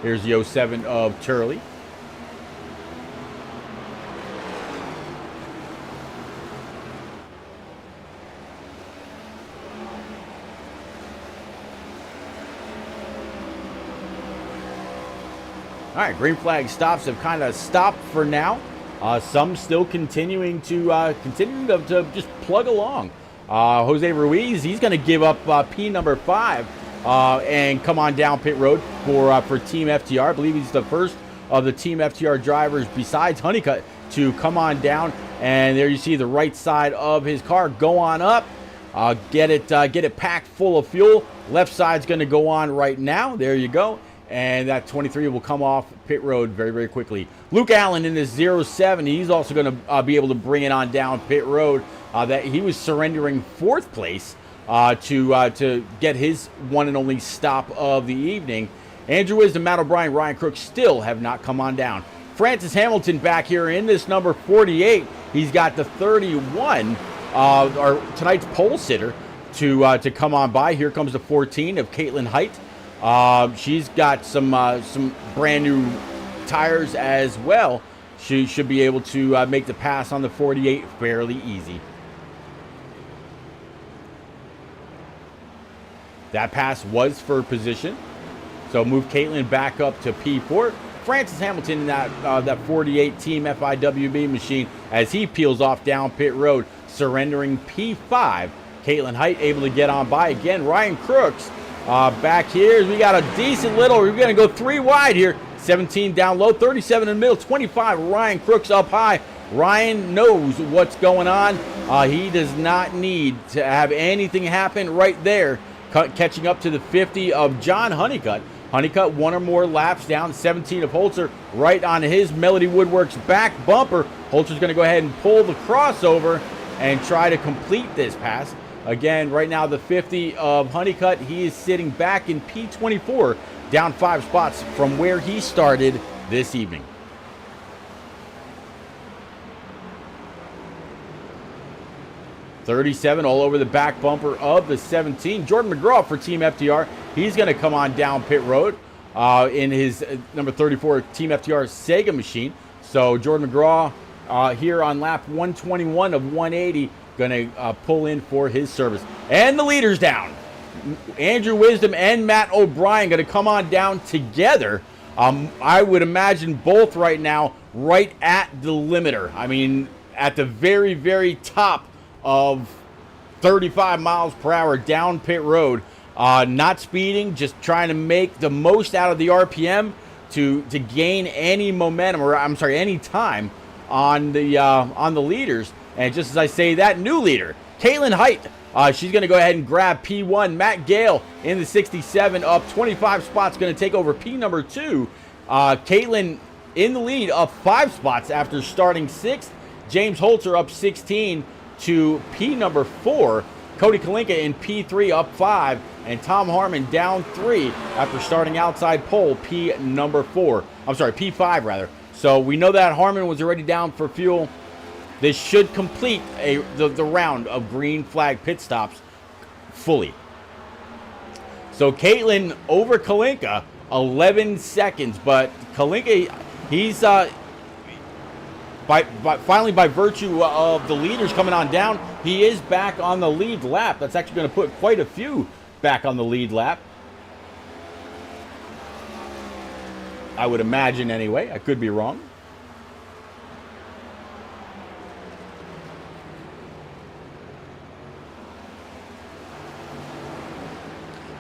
Here's the 07 of Turley. All right, green flag stops have kind of stopped for now. Some still continuing to just plug along. Jose Ruiz, he's going to give up P number 5 and come on down pit road for Team FTR. I believe he's the first of the Team FTR drivers besides Honeycutt to come on down. And there you see the right side of his car go on up. Get it packed full of fuel. Left side's going to go on right now. There you go. And that 23 will come off pit road very, very quickly. Luke Allen in his 07, he's also going to be able to bring it on down pit road. That he was surrendering 4th place to get his one and only stop of the evening. Andrew Wisdom, Matt O'Brien, Ryan Crook still have not come on down. Francis Hamilton back here in this number 48. He's got the 31, or tonight's pole sitter, to come on by. Here comes the 14 of Caitlin Height. She's got some brand new tires as well. She should be able to make the pass on the 48 fairly easy. That pass was for position. So move Caitlin back up to P4. Francis Hamilton in that 48 Team FIWB machine as he peels off down pit road, surrendering P5. Caitlin Height able to get on by again. Ryan Crooks back here. We got a decent little, we're going to go 3 wide here. 17 down low, 37 in the middle, 25. Ryan Crooks up high. Ryan knows what's going on. He does not need to have anything happen right there. Catching up to the 50 of John Honeycutt. Honeycutt 1 or more laps down. 17 of Holzer right on his Melody Woodworks back bumper. Holzer's going to go ahead and pull the crossover and try to complete this pass. Again, right now the 50 of Honeycutt, he is sitting back in P24, down 5 spots from where he started this evening. .37 all over the back bumper of the 17. Jordan McGraw for Team FTR. He's going to come on down pit road in his number 34 Team FTR Sega machine. So Jordan McGraw here on lap 121 of 180. Going to pull in for his service. And the leader's down. Andrew Wisdom and Matt O'Brien going to come on down together. I would imagine both right now right at the limiter. I mean, at the very, very top of 35 miles per hour down pit road. Not speeding, just trying to make the most out of the RPM to gain any momentum, or I'm sorry, any time on the leaders. And just as I say that, new leader, Caitlin Height, she's going to go ahead and grab P1. Matt Gale in the 67 up 25 spots, going to take over P number 2. Caitlin in the lead up 5 spots after starting 6th. James Holzer up 16 to P number 4. Cody Kalinka in P3 up 5. And Tom Harmon down 3 after starting outside pole, P number 4. I'm sorry, P5 rather. So we know that Harmon was already down for fuel. This should complete the round of green flag pit stops fully. So Caitlin over Kalinka, 11 seconds. But Kalinka, he's finally by virtue of the leaders coming on down, he is back on the lead lap. That's actually going to put quite a few back on the lead lap. I would imagine anyway. I could be wrong.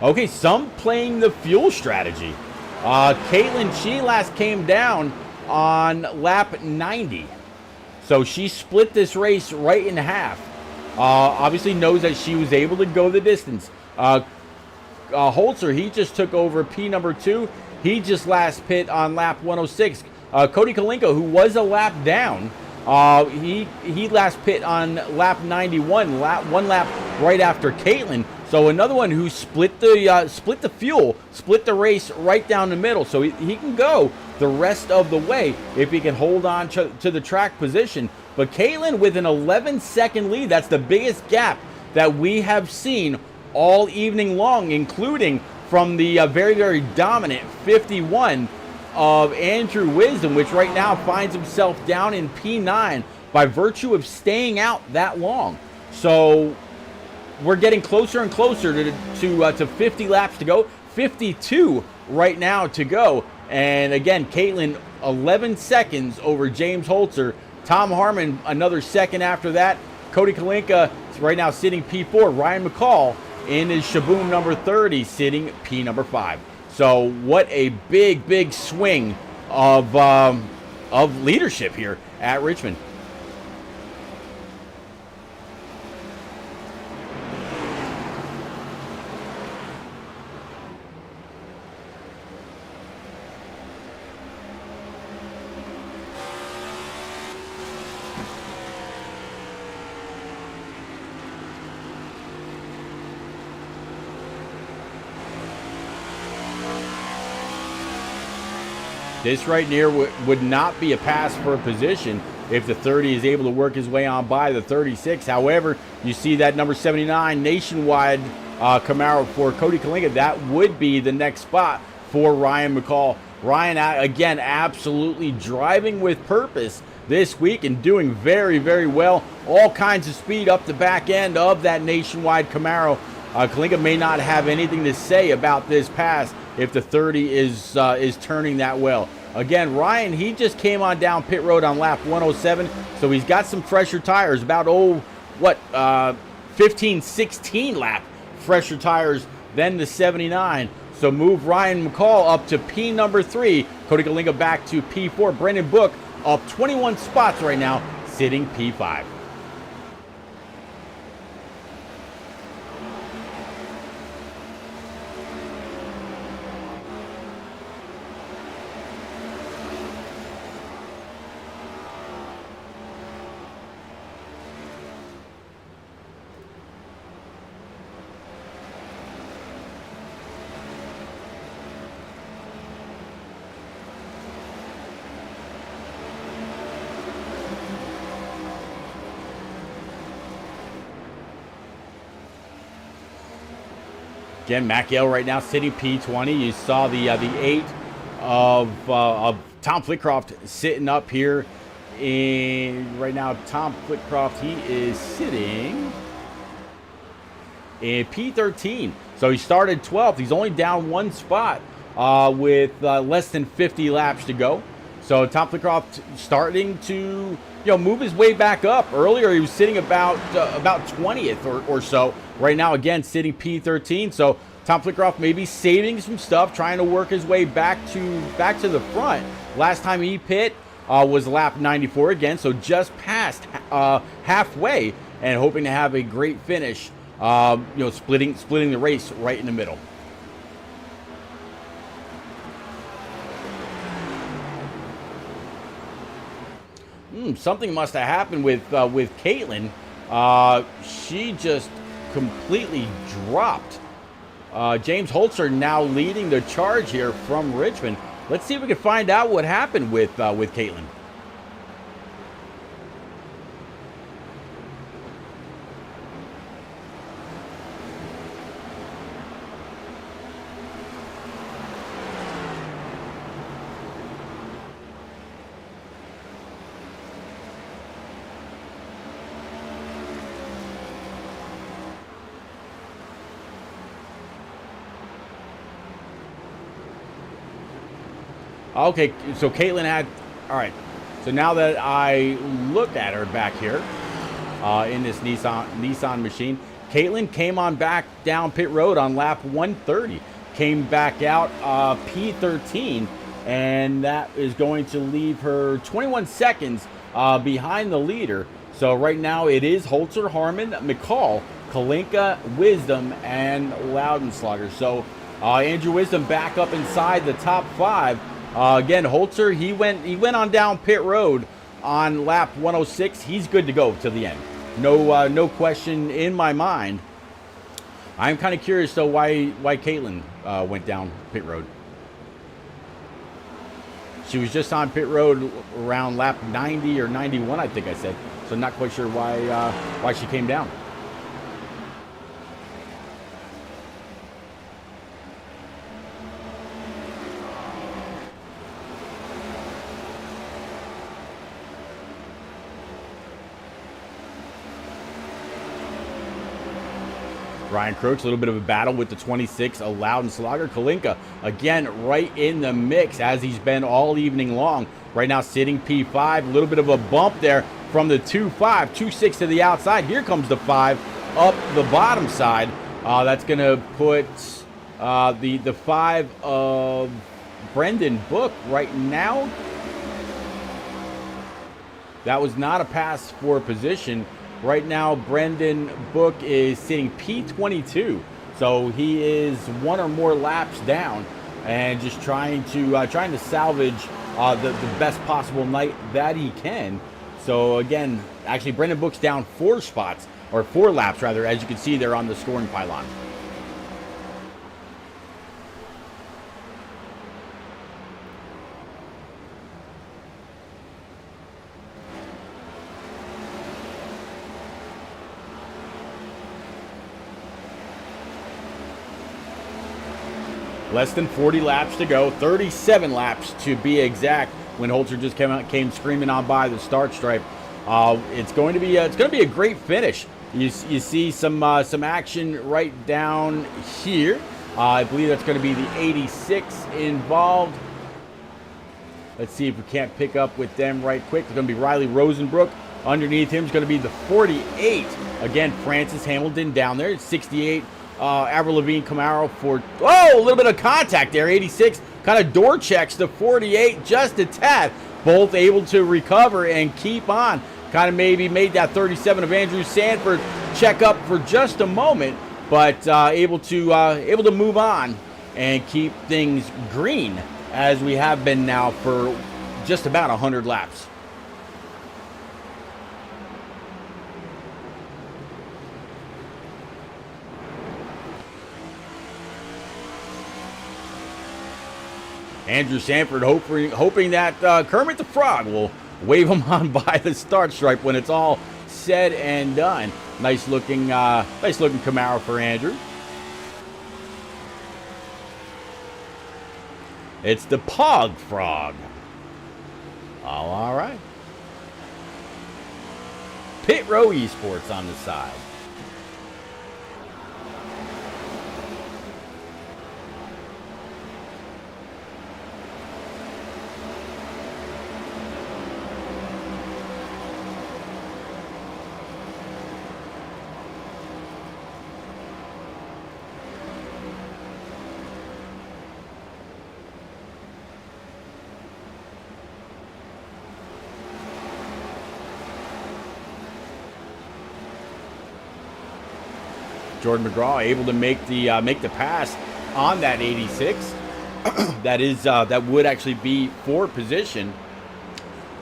Okay, some playing the fuel strategy. Caitlin, she last came down on lap 90. So she split this race right in half. Obviously knows that she was able to go the distance. Holzer, he just took over P number 2. He just last pit on lap 106. Cody Kalinka, who was a lap down, he last pit on lap 91, one lap right after Caitlin. So another one who split the fuel, split the race right down the middle. So he can go the rest of the way if he can hold on to the track position. But Caitlin with an 11-second lead, that's the biggest gap that we have seen all evening long, including from the very, very dominant 51 of Andrew Wisdom, which right now finds himself down in P9 by virtue of staying out that long. So we're getting closer and closer to 50 laps to go, 52 right now to go. And again, Caitlin 11 seconds over James Holzer. Tom Harmon another second after that. Cody Kalinka right now sitting P4. Ryan McCall in his Shaboom number 30 sitting P number 5. So what a big, big swing of leadership here at Richmond. This right here would not be a pass for a position if the 30 is able to work his way on by the 36. However, you see that number 79 nationwide Camaro for Cody Kalinka. That would be the next spot for Ryan McCall. Ryan, again, absolutely driving with purpose this week and doing very, very well. All kinds of speed up the back end of that nationwide Camaro. Kalinka may not have anything to say about this pass if the 30 is turning that well. Again, Ryan, he just came on down pit road on lap 107, so he's got some fresher tires, about 15, 16 lap fresher tires than the 79. So move Ryan McCall up to P number 3. Cody Kalinka back to P4. Brendan Book up 21 spots right now, sitting P5. Again, Maciel right now sitting P20. You saw the 8 of Tom Flitcroft sitting up here. Right now, Tom Flitcroft, he is sitting in P13. So he started 12th. He's only down one spot with less than 50 laps to go. So Tom Flitcroft starting to move his way back up. Earlier he was sitting about 20th or so. Right now, again, sitting P13. So Tom Flitcroft maybe saving some stuff, trying to work his way back to the front. Last time he pit was lap 94 again, so just past halfway, and hoping to have a great finish. Splitting the race right in the middle. Something must have happened with Caitlin. She just completely dropped. James Holzer now leading the charge here from Richmond. Let's see if we can find out what happened with Caitlin. Okay, so Caitlin had, all right, so now that I look at her back here in this Nissan machine, Caitlin came on back down pit road on lap 130, came back out P13, and that is going to leave her 21 seconds behind the leader. So right now it is Holzer, Harmon, McCall, Kalinka, Wisdom, and Loudenslager. So Andrew Wisdom back up inside the top 5. Again, Holzer, he went on down pit road on lap 106. He's good to go to the end. No question in my mind. I'm kind of curious, though, why Caitlin went down pit road. She was just on pit road around lap 90 or 91, I think I said. So not quite sure why she came down. Ryan Croaks, a little bit of a battle with the 26, Loudon Slogger. Kalinka, again, right in the mix as he's been all evening long. Right now sitting P5, a little bit of a bump there from the 2.5, 2.6 to the outside. Here comes the 5 up the bottom side. That's going to put the 5 of Brendan Book right now. That was not a pass for position. Right now, Brendan Book is sitting P22, so he is one or more laps down, and just trying to salvage the best possible night that he can. So again, actually, Brendan Book's down 4 spots, or 4 laps rather, as you can see there on the scoring pylon. Less than 40 laps to go, 37 laps to be exact. When Holzer just came screaming on by the start stripe, it's going to be a great finish. You see some action right down here. I believe that's going to be the 86 involved. Let's see if we can't pick up with them right quick. It's going to be Riley Rosenbrook. Underneath him is going to be the 48. Again, Francis Hamilton down there. 68. Avril Lavigne Camaro for, a little bit of contact there. 86 kind of door checks the 48 just a tad. Both able to recover and keep on. Kind of maybe made that 37 of Andrew Sanford check up for just a moment, but able to move on and keep things green as we have been now for just about 100 laps. Andrew Sanford hoping that Kermit the Frog will wave him on by the start stripe when it's all said and done. Nice looking Camaro for Andrew. It's the Pog Frog. All right. Pit Row Esports on the side. Jordan McGraw able to make the pass on that 86. that would actually be for position.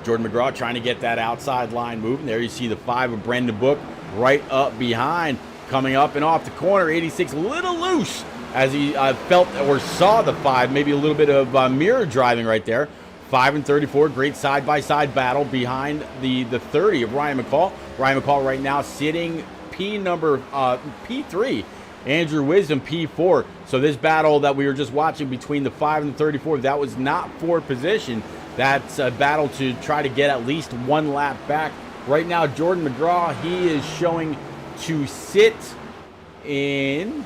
Jordan McGraw trying to get that outside line moving. There you see the 5 of Brendan Book right up behind, coming up and off the corner. 86 a little loose as he felt or saw the 5. Maybe a little bit of mirror driving right there. 5 and 34, great side-by-side battle behind the 30 of Ryan McCall. Ryan McCall right now sitting P3, Andrew Wisdom P4. So this battle that we were just watching between the 5 and the 34, that was not for position. That's a battle to try to get at least 1 lap back. Right now, Jordan McGraw, he is showing to sit in...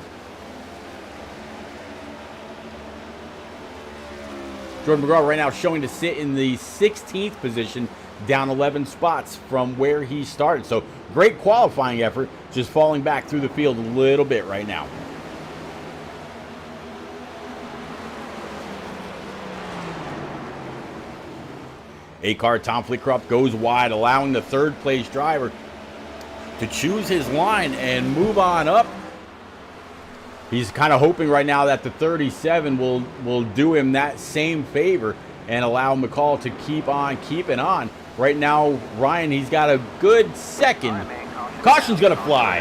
Jordan McGraw right now showing to sit in the 16th position, down 11 spots from where he started. So great qualifying effort, just falling back through the field a little bit right now. A-car Tom Flickrup goes wide, allowing the 3rd place driver to choose his line and move on up. He's kind of hoping right now that the 37 will do him that same favor and allow McCall to keep on keeping on. Right now, Ryan, he's got a good second. Caution's going to fly.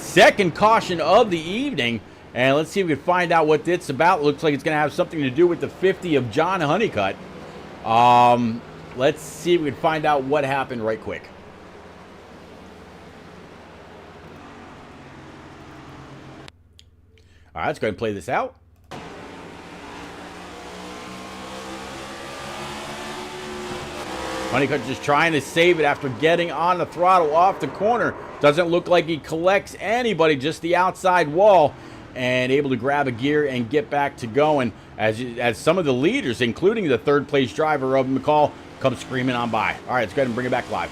second caution of the evening. And let's see if we can find out what it's about. Looks like it's going to have something to do with the 50 of John Honeycutt. Let's see if we can find out what happened right quick. All right, let's go ahead and play this out. Honeycutt just trying to save it after getting on the throttle off the corner. Doesn't look like he collects anybody, just the outside wall, and able to grab a gear and get back to going as some of the leaders, including the third place driver of McCall, come screaming on by. All right, let's go ahead and bring it back live.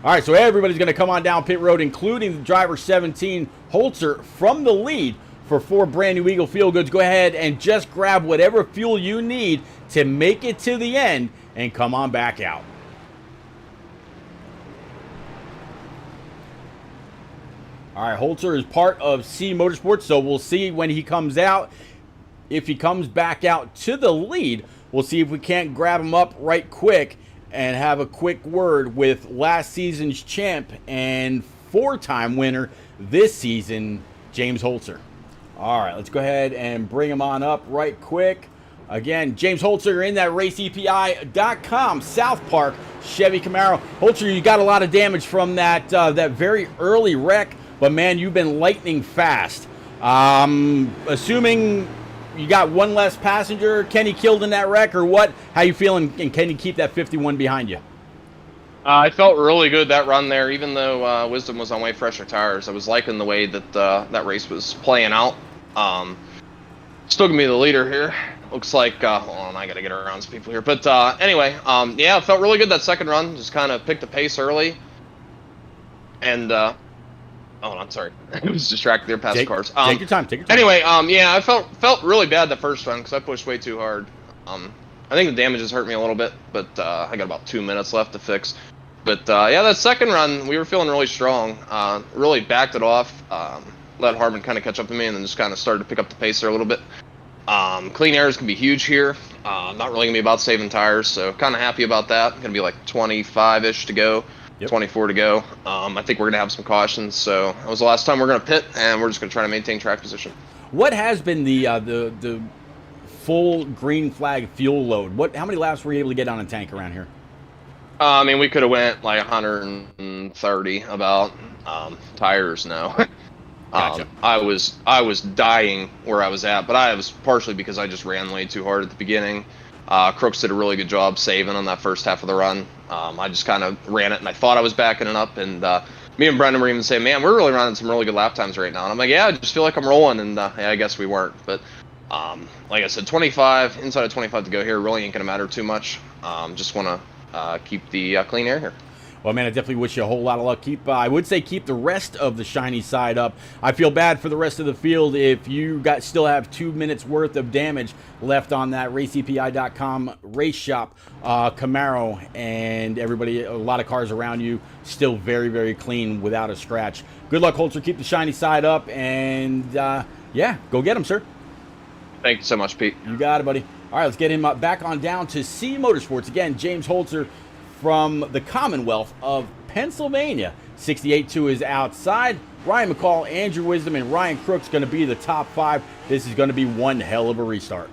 All right, so everybody's going to come on down pit road, including the driver 17, Holzer, from the lead for 4 brand new Eagle Feel Goods. Go ahead and just grab whatever fuel you need to make it to the end and come on back out. All right, Holzer is part of C Motorsports, so we'll see when he comes out. If he comes back out to the lead, we'll see if we can't grab him up right quick and have a quick word with last season's champ and 4-time winner this season, James Holzer. All right, let's go ahead and bring him on up right quick. Again, James Holzer in that raceepi.com South Park Chevy Camaro. Holzer, you got a lot of damage from that very early wreck, but man, you've been lightning fast. Assuming you got one less passenger, Kenny killed in that wreck, or what? How you feeling, and can you keep that 51 behind you? I felt really good that run there, even though Wisdom was on way fresher tires. I was liking the way that that race was playing out. Still gonna be the leader here. Looks like, hold on, I gotta get around some people here. But anyway, yeah, it felt really good that second run. Just kind of picked the pace early. And, oh, I'm sorry. I was distracted there past the cars. Take your time, take your time. Anyway, yeah, I felt really bad the first run because I pushed way too hard. I think the damage has hurt me a little bit, but I got about 2 minutes left to fix. But yeah, that second run, we were feeling really strong. Really backed it off. Let Harmon kind of catch up to me, and then just kind of started to pick up the pace there a little bit. Clean air is going to be huge here. Not really going to be about saving tires, so kind of happy about that. Going to be like 25-ish to go, yep. 24 to go. I think we're going to have some cautions, so that was the last time we're going to pit, and we're just going to try to maintain track position. What has been the full green flag fuel load? How many laps were you able to get on a tank around here? I mean, we could have went like 130 about tires now. Gotcha. I was dying where I was at, but I was partially because I just ran way too hard at the beginning. Crooks did a really good job saving on that first half of the run. I just kind of ran it, and I thought I was backing it up, and me and Brendan were even saying, man, we're really running some really good lap times right now. And I'm like, yeah, I just feel like I'm rolling, and yeah, I guess we weren't. But like I said, 25, inside of 25 to go here really ain't going to matter too much. Just want to keep the clean air here. Well, man, I definitely wish you a whole lot of luck. I would say keep the rest of the shiny side up. I feel bad for the rest of the field if you still have 2 minutes worth of damage left on that raceepi.com race shop Camaro, and everybody, a lot of cars around you, still very, very clean without a scratch. Good luck, Holzer. Keep the shiny side up, and yeah, go get him, sir. Thank you so much, Pete. You got it, buddy. All right, let's get him back on down to C Motorsports. Again, James Holzer from the Commonwealth of Pennsylvania. 68-2 is outside. Ryan McCall, Andrew Wisdom, and Ryan Crooks going to be the top 5. This is going to be one hell of a restart.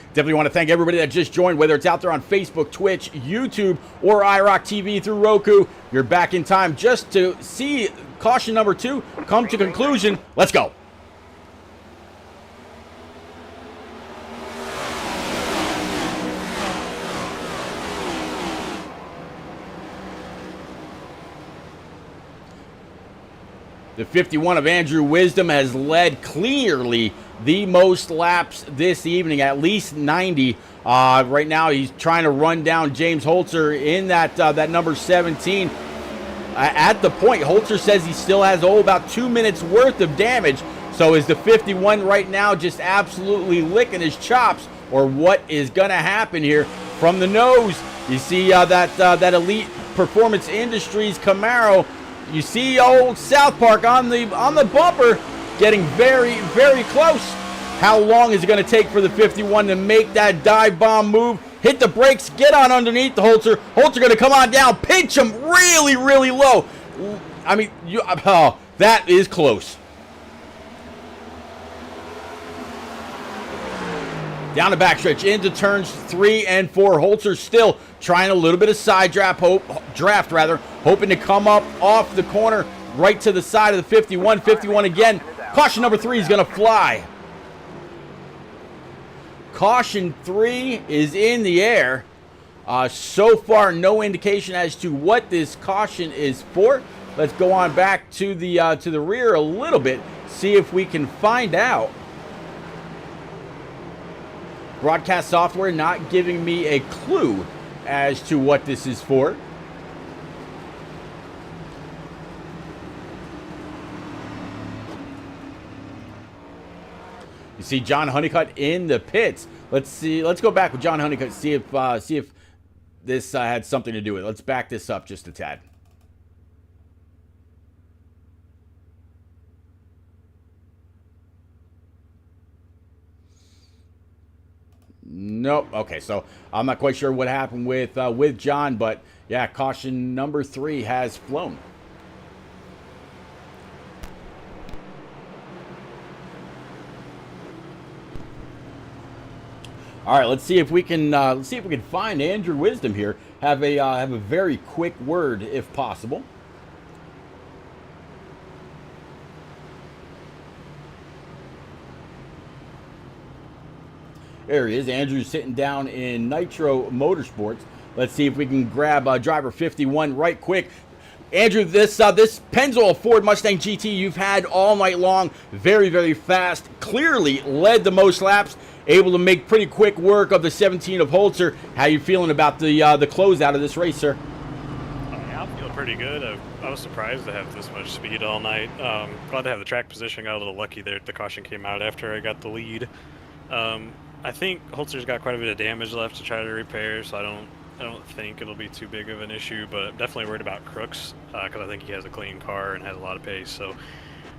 Definitely want to thank everybody that just joined, whether it's out there on Facebook, Twitch, YouTube, or iRock TV through Roku. You're back in time just to see caution number 2 come to conclusion. Let's go. The 51 of Andrew Wisdom has led clearly the most laps this evening, at least 90. Right now, he's trying to run down James Holzer in that number 17. At the point, Holzer says he still has about 2 minutes worth of damage. So is the 51 right now just absolutely licking his chops, or what is going to happen here? From the nose, you see that Elite Performance Industries Camaro. You see old South Park on the bumper, getting very, very close. How long is it going to take for the 51 to make that dive bomb move? Hit the brakes, get on underneath the Holzer. Holzer going to come on down, pinch him really, really low. I mean, that is close. Down the backstretch into turns 3 and 4. Holzer still trying a little bit of side draft, hoping to come up off the corner right to the side of the 51. 51 again. Caution number 3 is going to fly. Caution 3 is in the air. So far, no indication as to what this caution is for. Let's go on back to the rear a little bit, see if we can find out. Broadcast software not giving me a clue as to what this is for. You see John Honeycutt in the pits. Let's see. Let's go back with John Honeycutt. See if this had something to do with it. Let's back this up just a tad. Nope. Okay, so I'm not quite sure what happened with John, but yeah, caution number 3 has flown. All right, let's see if we can find Andrew Wisdom here. Have a very quick word if possible. There he is. Andrew's sitting down in Nitro Motorsports. Let's see if we can grab driver 51 right quick. Andrew, this Pennzoil Ford Mustang GT you've had all night long, very, very fast, clearly led the most laps, able to make pretty quick work of the 17 of Holzer. How you feeling about the closeout of this race, sir? Yeah, I'm feeling pretty good. I was surprised to have this much speed all night. Glad to have the track position. Got a little lucky there. The caution came out after I got the lead. I think Holzer's got quite a bit of damage left to try to repair, so I don't think it'll be too big of an issue, but I'm definitely worried about Crooks because I think he has a clean car and has a lot of pace. So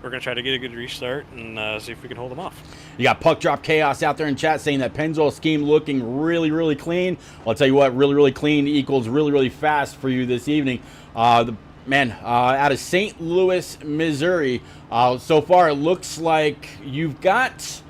we're going to try to get a good restart and see if we can hold him off. You got Puck Drop Chaos out there in chat saying that Pennzoil scheme looking really, really clean. Well, I'll tell you what, really, really clean equals really, really fast for you this evening. Out of St. Louis, Missouri, so far it looks like you've got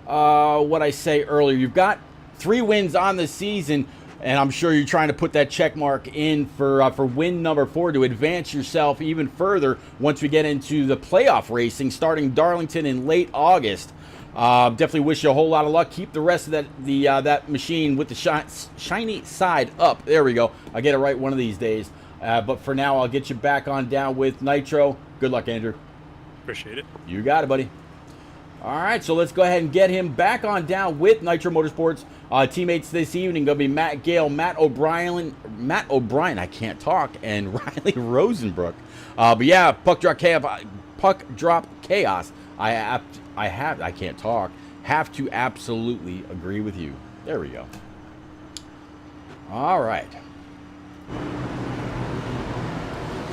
what I say earlier. You've got 3 wins on the season, and I'm sure you're trying to put that check mark in for win number 4 to advance yourself even further once we get into the playoff racing starting Darlington in late August. Definitely wish you a whole lot of luck. Keep the rest of that machine with the shiny side up. There we go. I'll get it right one of these days. But for now, I'll get you back on down with Nitro. Good luck, Andrew. Appreciate it. You got it, buddy. All right, so let's go ahead and get him back on down with Nitro Motorsports. Teammates this evening going to be Matt Gale, Matt O'Brien, I can't talk, and Riley Rosenbrook. But yeah, Puck Drop Chaos. I can't talk. Have to absolutely agree with you. There we go. All right.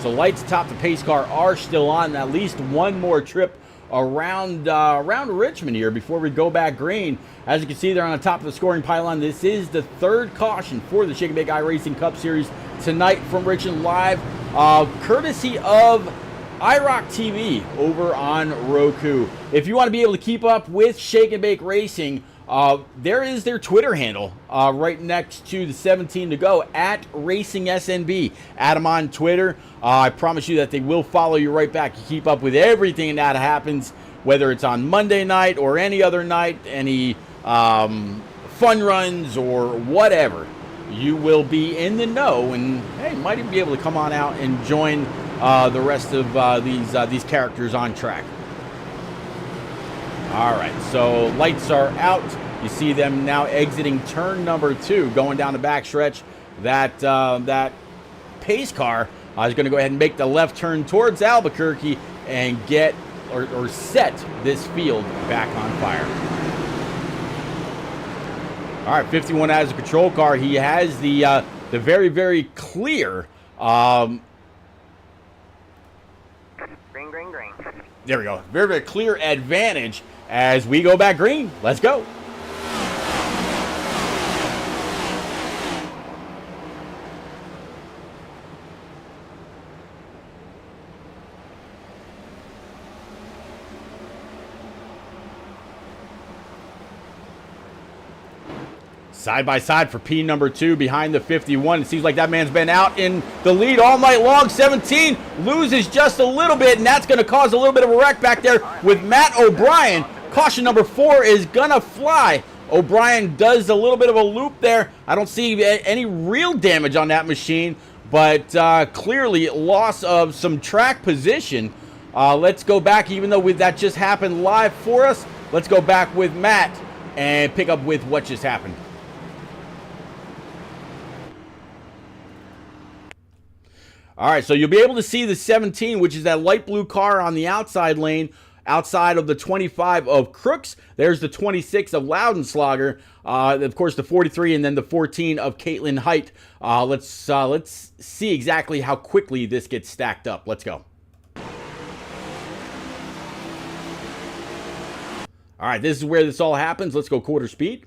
So lights atop the pace car are still on. At least one more trip around Richmond here before we go back green. As you can see there on the top of the scoring pylon, this is the 3rd caution for the Shake and Bake iRacing Cup Series tonight from Richmond live, courtesy of iRock TV over on Roku. If you want to be able to keep up with Shake and Bake Racing, there is their Twitter handle right next to the 17 to go at RacingSNB. Add them on Twitter. I promise you that they will follow you right back. You keep up with everything that happens, whether it's on Monday night or any other night, any fun runs or whatever. You will be in the know, and hey, might even be able to come on out and join the rest of these characters on track. All right, so lights are out. You see them now exiting turn number 2, going down the backstretch. That pace car is going to go ahead and make the left turn towards Albuquerque and get or set this field back on fire. All right, 51 has a control car. He has the very, very clear. Green. There we go. Very, very clear advantage as we go back green. Let's go. Side by side for P number 2 behind the 51. It seems like that man's been out in the lead all night long. 17 loses just a little bit, and that's going to cause a little bit of a wreck back there with Matt O'Brien. Caution number 4 is going to fly. O'Brien does a little bit of a loop there. I don't see any real damage on that machine, but clearly loss of some track position. Let's go back, even though that just happened live for us. Let's go back with Matt and pick up with what just happened. All right, so you'll be able to see the 17, which is that light blue car on the outside lane, outside of the 25 of Crooks. There's the 26 of Loudenslager, of course the 43, and then the 14 of Caitlin Height. Let's see exactly how quickly this gets stacked up. Let's go. All right, this is where this all happens. Let's go quarter speed.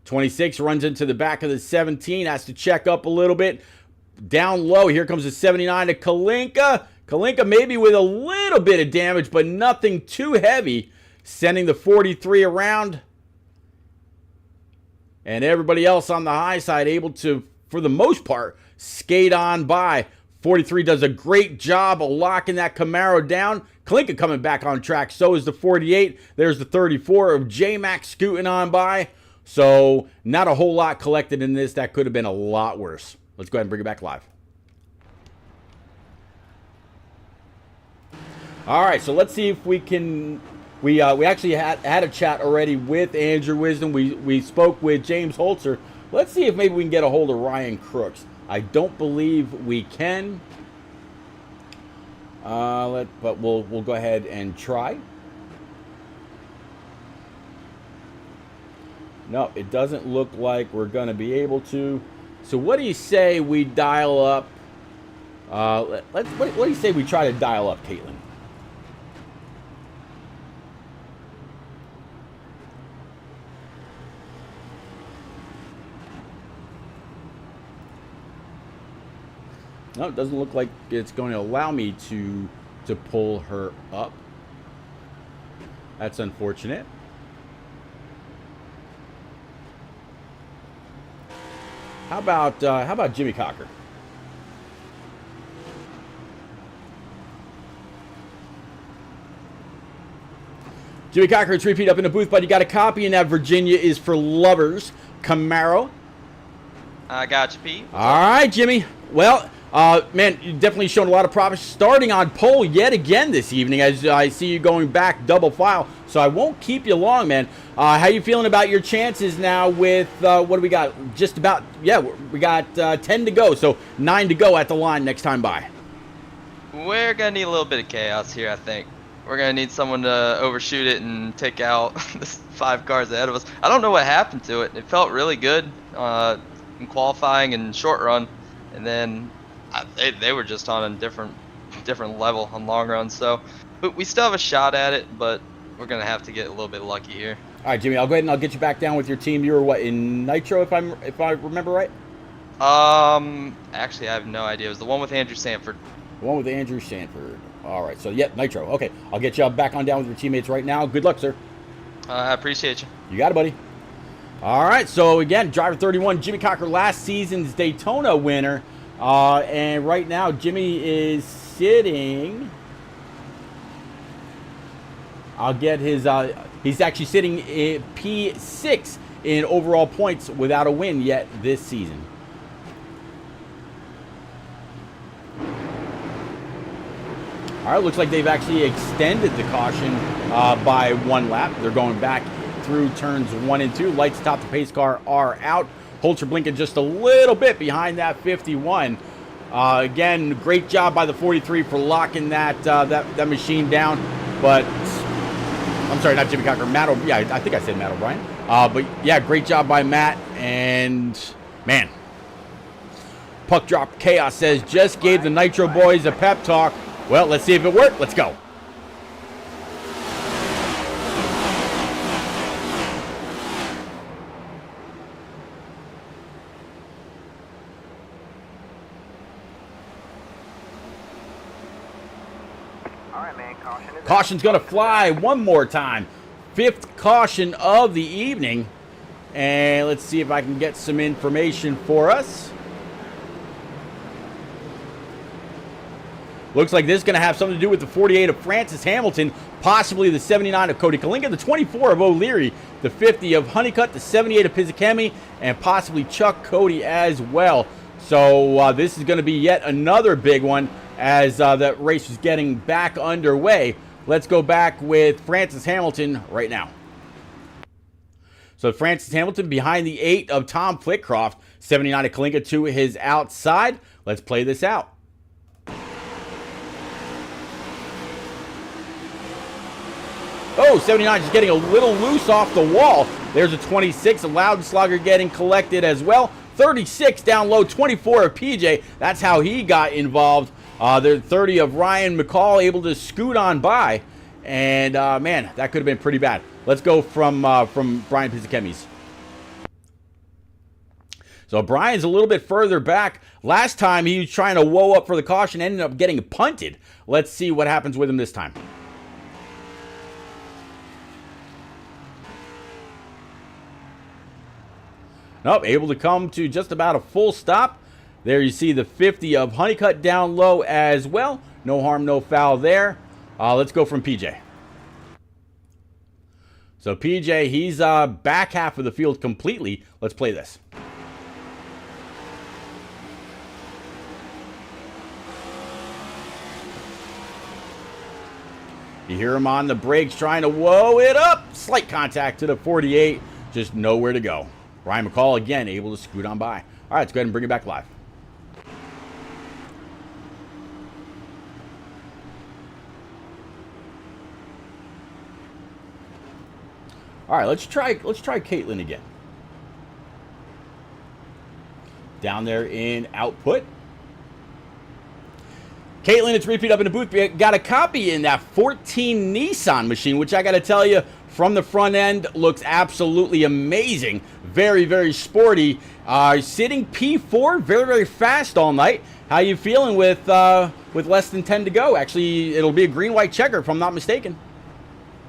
26 runs into the back of the 17, has to check up a little bit. Down low, here comes the 79 to Kalinka. Kalinka maybe with a little bit of damage, but nothing too heavy. Sending the 43 around. And everybody else on the high side able to, for the most part, skate on by. 43 does a great job of locking that Camaro down. Kalinka coming back on track, so is the 48. There's the 34 of J-Max scooting on by. So, not a whole lot collected in this. That could have been a lot worse. Let's go ahead and bring it back live. All right, so let's see if we can... We actually had a chat already with Andrew Wisdom. We spoke with James Holzer. Let's see if maybe we can get a hold of Ryan Crooks. I don't believe we can. But we'll go ahead and try. No, it doesn't look like we're going to be able to. So what do you say we dial up? What do you say we try to dial up Caitlin? No, it doesn't look like it's going to allow me to pull her up. That's unfortunate. How about Jimmy Cocker? Jimmy Cocker, it's repeat up in the booth, but you got a copy, and that Virginia is for lovers. Camaro. I got you, Pete. All right, Jimmy. Well, man, you've definitely shown a lot of promise. Starting on pole yet again this evening, as I see you going back double file. So I won't keep you long, man. How you feeling about your chances now with, what do we got? Just about, yeah, we got 10 to go. So 9 to go at the line next time by. We're going to need a little bit of chaos here, I think. We're going to need someone to overshoot it and take out the 5 cars ahead of us. I don't know what happened to it. It felt really good in qualifying and short run. And then they were just on a different level on long runs. So but we still have a shot at it, but we're going to have to get a little bit lucky here. All right, Jimmy, I'll go ahead and I'll get you back down with your team. You were what, in Nitro, if I remember right? Actually, I have no idea. It was the one with Andrew Sanford. The one with Andrew Sanford. All right, so, yep, Nitro. Okay, I'll get you back on down with your teammates right now. Good luck, sir. I appreciate you. You got it, buddy. All right, so, again, driver 31, Jimmy Cocker, last season's Daytona winner. And right now, Jimmy is sitting... I'll get his... he's actually sitting at P6 in overall points without a win yet this season. All right, looks like they've actually extended the caution by 1 lap. They're going back through turns 1 and 2. Lights atop the pace car are out. Holzer blinking just a little bit behind that 51. Again, great job by the 43 for locking that machine down. But I'm sorry, not Jimmy Cocker, Matt. Yeah, I think I said Matt O'Brien. But yeah, great job by Matt. And man, Puck Drop Chaos says just gave the Nitro boys a pep talk. Well, let's see if it worked. Let's go. All right, man. Caution is Caution's going to fly one more time. 5th caution of the evening. And let's see if I can get some information for us. Looks like this is going to have something to do with the 48 of Francis Hamilton, possibly the 79 of Cody Kalinga, the 24 of O'Leary, the 50 of Honeycutt, the 78 of Pizzacami, and possibly Chuck Cody as well. So this is going to be yet another big one as that race is getting back underway. Let's go back with Francis Hamilton right now. So Francis Hamilton behind the 8 of Tom Flitcroft, 79 of Kalinga to his outside. Let's play this out. Oh, 79 just getting a little loose off the wall. There's a 26 of Loudslogger getting collected as well. 36 down low, 24 of PJ. That's how he got involved. There's 30 of Ryan McCall able to scoot on by. And, man, that could have been pretty bad. Let's go from Brian Pizzacami's. So Brian's a little bit further back. Last time he was trying to whoa up for the caution, ended up getting punted. Let's see what happens with him this time. Nope, able to come to just about a full stop. There you see the 50 of Honeycutt down low as well. No harm, no foul there. Let's go from PJ. So PJ, he's back half of the field completely. Let's play this. You hear him on the brakes trying to whoa it up. Slight contact to the 48. Just nowhere to go. Ryan McCall, again, able to scoot on by. All right, let's go ahead and bring it back live. All right, let's try Caitlin again. Down there in output. Caitlin, it's repeat up in the booth. We got a copy in that 14 Nissan machine, which I got to tell you, from the front end, looks absolutely amazing. Very, very sporty. Sitting P4, very, very fast all night. How you feeling with less than 10 to go? Actually, it'll be a green-white checker, if I'm not mistaken.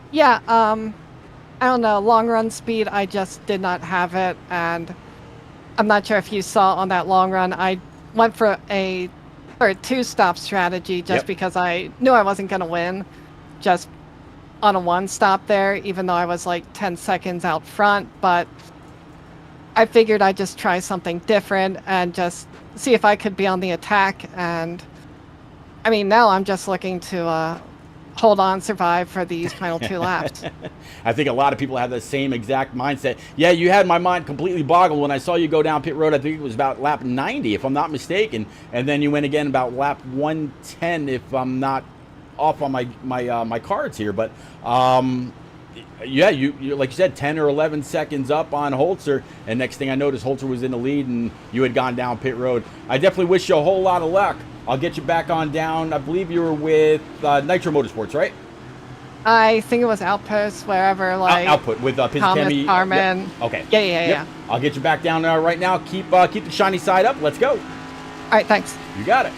Yeah, I don't know, long run speed, I just did not have it, and I'm not sure if you saw on that long run, I went for a two-stop strategy just because I knew I wasn't going to win, just on a one-stop there, even though I was like 10 seconds out front, but I figured I'd just try something different and just see if I could be on the attack, and I mean, now I'm just looking to hold on, survive for these final 2 laps. I think a lot of people have the same exact mindset. Yeah, you had my mind completely boggled when I saw you go down pit road. I think it was about lap 90, if I'm not mistaken, and then you went again about lap 110, if I'm not off on my cards here. But yeah, you like you said, 10 or 11 seconds up on Holzer, and next thing I noticed, Holzer was in the lead, and you had gone down pit road. I definitely wish you a whole lot of luck. I'll get you back on down. I believe you were with Nitro Motorsports, right? I think it was Outpost, wherever, like Output with Thomas Pizzacami. Carmen. Yep. Okay. Yeah. I'll get you back down right now. Keep the shiny side up. Let's go. All right, thanks. You got it.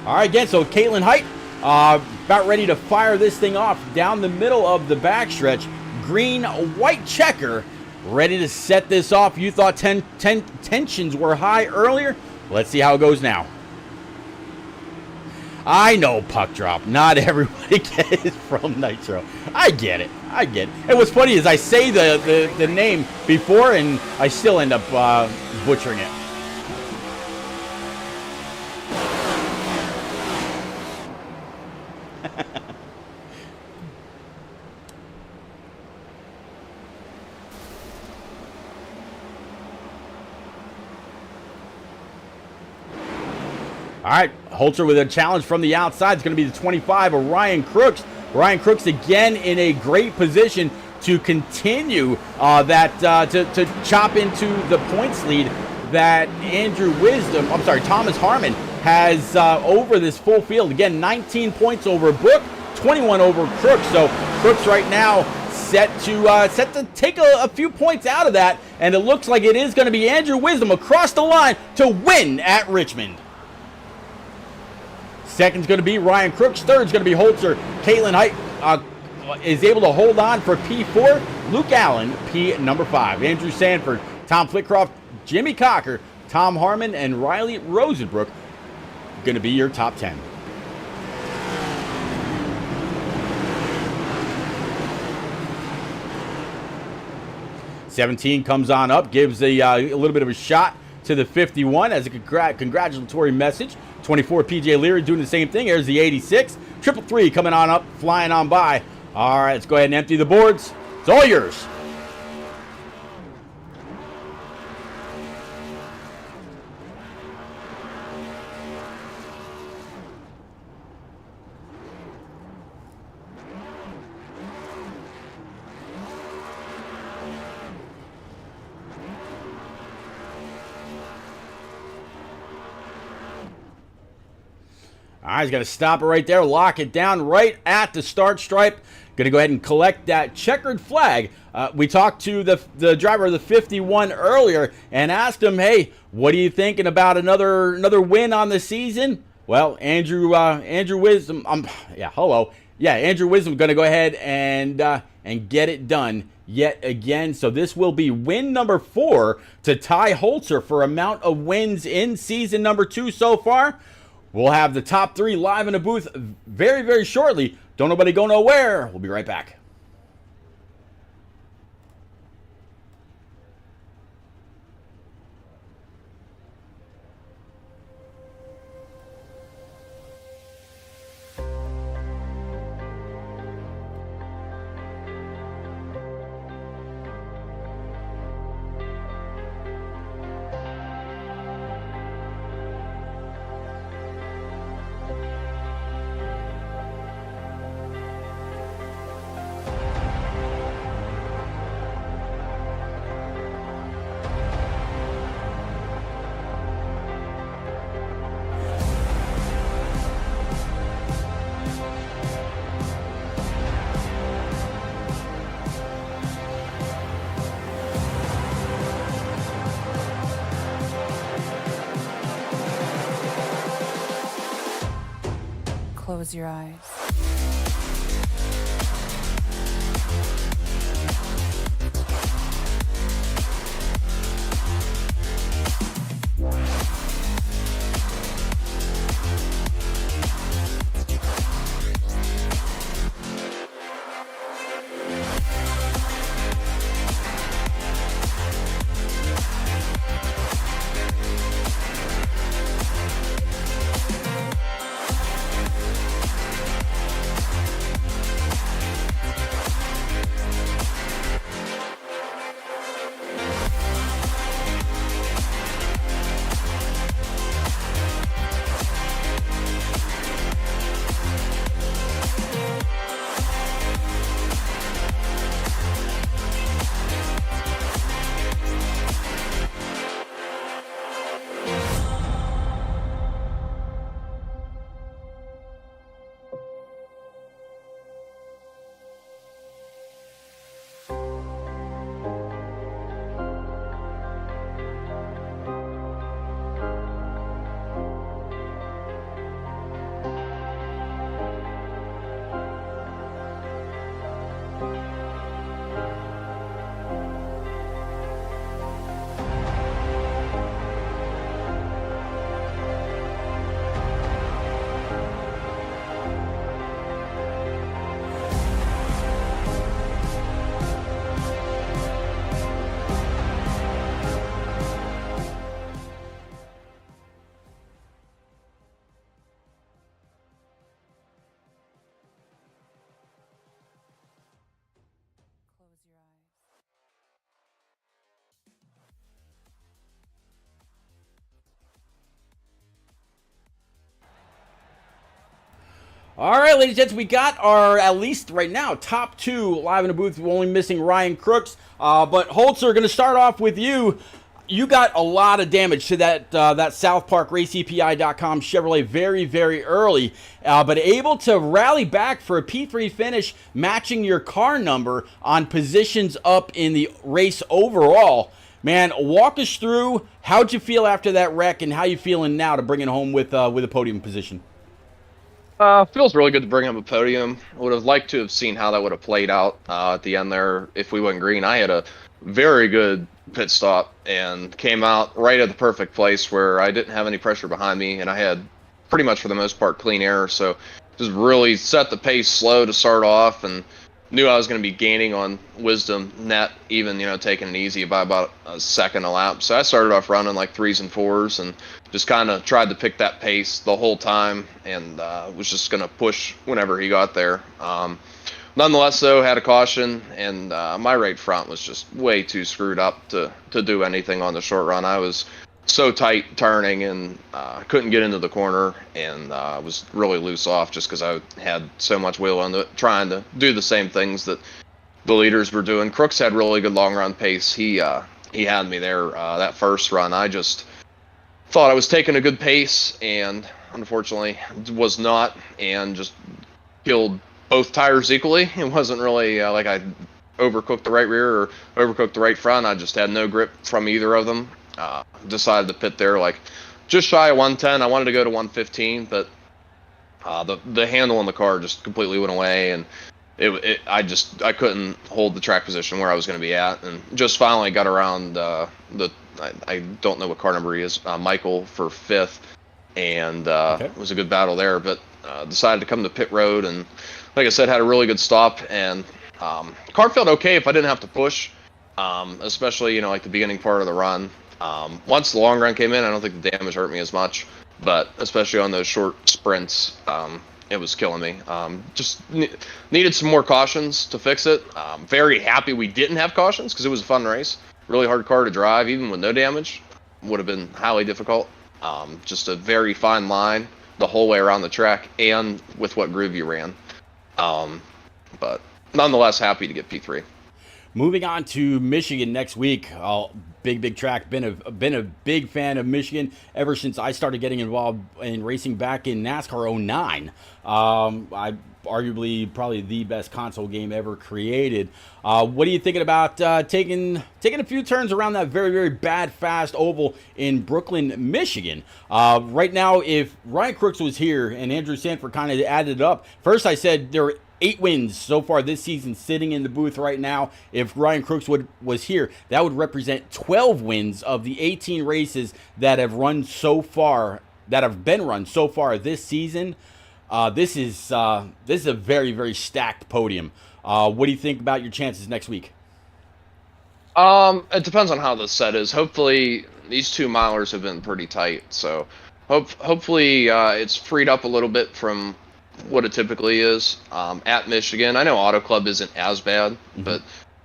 All right, again, so Caitlin Height about ready to fire this thing off down the middle of the backstretch. Green, white checker, ready to set this off. You thought tensions were high earlier. Let's see how it goes now. I know puck drop. Not everybody gets from Nitro. I get it. And what's funny is I say the name before and I still end up butchering it. All right, Holzer with a challenge from the outside. It's going to be the 25 of Ryan Crooks. Ryan Crooks again in a great position to continue to chop into the points lead that Thomas Harmon has over this full field. Again, 19 points over Book, 21 over Crooks. So Crooks right now set to take a few points out of that, and it looks like it is going to be Andrew Wisdom across the line to win at Richmond. Second's going to be Ryan Crooks. Third's going to be Holzer. Caitlin Height is able to hold on for P4. Luke Allen, P number 5. Andrew Sanford, Tom Flitcroft, Jimmy Cocker, Tom Harmon, and Riley Rosenbrook going to be your top 10. '17 comes on up, gives a little bit of a shot to the 51 as a congratulatory message. 24 PJ Leary doing the same thing. There's the 86. 333 coming on up, flying on by. All right, let's go ahead and empty the boards. It's all yours. All right, he's going to stop it right there, lock it down right at the start stripe. Going to go ahead and collect that checkered flag. We talked to the driver of the 51 earlier and asked him, hey, what are you thinking about another win on the season? Well, Andrew Wisdom, Andrew Wisdom going to go ahead and get it done yet again. So this will be win number 4 to Ty Holzer for amount of wins in season number 2 so far. We'll have the top 3 live in the booth very, very shortly. Don't nobody go nowhere. We'll be right back. Close your eyes. All right, ladies and gents, we got our, at least right now, top 2 live in the booth. We're only missing Ryan Crooks. But Holzer, going to start off with you. You got a lot of damage to that South Park RaceEPI.com Chevrolet very, very early, but able to rally back for a P3 finish, matching your car number on positions up in the race overall. Man, walk us through how'd you feel after that wreck and how you feeling now to bring it home with a podium position. Feels really good to bring up a podium. Would have liked to have seen how that would have played out at the end there if we went green. I had a very good pit stop and came out right at the perfect place where I didn't have any pressure behind me, and I had pretty much for the most part clean air. So just really set the pace slow to start off, and knew I was going to be gaining on wisdom net, even taking it easy by about a second a lap. So I started off running like 3s and 4s and just kind of tried to pick that pace the whole time, and was just going to push whenever he got there. Nonetheless, though, had a caution, and my right front was just way too screwed up to do anything on the short run. I was so tight turning and couldn't get into the corner, and was really loose off just because I had so much wheel on it, trying to do the same things that the leaders were doing. Crooks had really good long run pace. He had me there that first run. I just thought I was taking a good pace, and unfortunately was not, and just killed both tires equally. It wasn't really like I overcooked the right rear or overcooked the right front. I just had no grip from either of them. Decided to pit there like just shy of 110. I wanted to go to 115, but the handle on the car just completely went away, and I couldn't hold the track position where I was going to be at, and just finally got around I don't know what car number he is, Michael, for 5th, and it was a good battle there, but decided to come to pit road, and like I said, had a really good stop, and car felt okay if I didn't have to push, especially like the beginning part of the run. Once the long run came in, I don't think the damage hurt me as much, but especially on those short sprints, it was killing me. Just needed some more cautions to fix it. Very happy we didn't have cautions because it was a fun race. Really hard car to drive, even with no damage. Would have been highly difficult. Just a very fine line the whole way around the track, and with what groove you ran. But nonetheless, happy to get P3. Moving on to Michigan next week. Big track. Been a big fan of Michigan ever since I started getting involved in racing back in NASCAR 09. I arguably probably the best console game ever created. What are you thinking about taking a few turns around that very, very bad fast oval in Brooklyn, Michigan? Right now, if Ryan Crooks was here and Andrew Sanford kind of added it up, first I said there were 8 wins so far this season sitting in the booth right now. If Ryan Crooks was here, that would represent 12 wins of the 18 races that have been run so far this season. This is a very, very stacked podium. What do you think about your chances next week? It depends on how the set is. Hopefully, these 2 milers have been pretty tight, so hopefully it's freed up a little bit from what it typically is at Michigan. I know Auto Club isn't as bad, but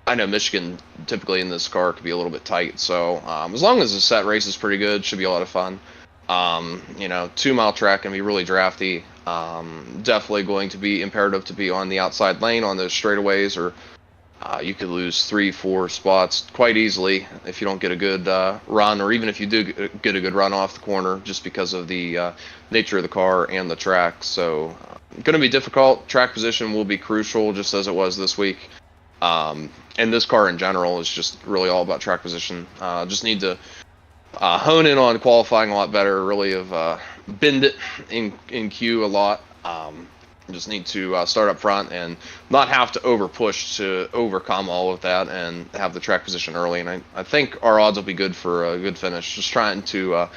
I know Michigan typically in this car could be a little bit tight. So as long as the set race is pretty good, should be a lot of fun. 2-mile track can be really drafty. Definitely going to be imperative to be on the outside lane on those straightaways, or you could lose 3-4 spots quite easily if you don't get a good run, or even if you do get a good run off the corner, just because of the nature of the car and the track. So going to be difficult. Track position will be crucial, just as it was this week. And this car in general is just really all about track position. Just need to hone in on qualifying a lot better. Really have bend it in Q a lot. Just need to start up front and not have to over push to overcome all of that, and have the track position early. And I think our odds will be good for a good finish. Just trying to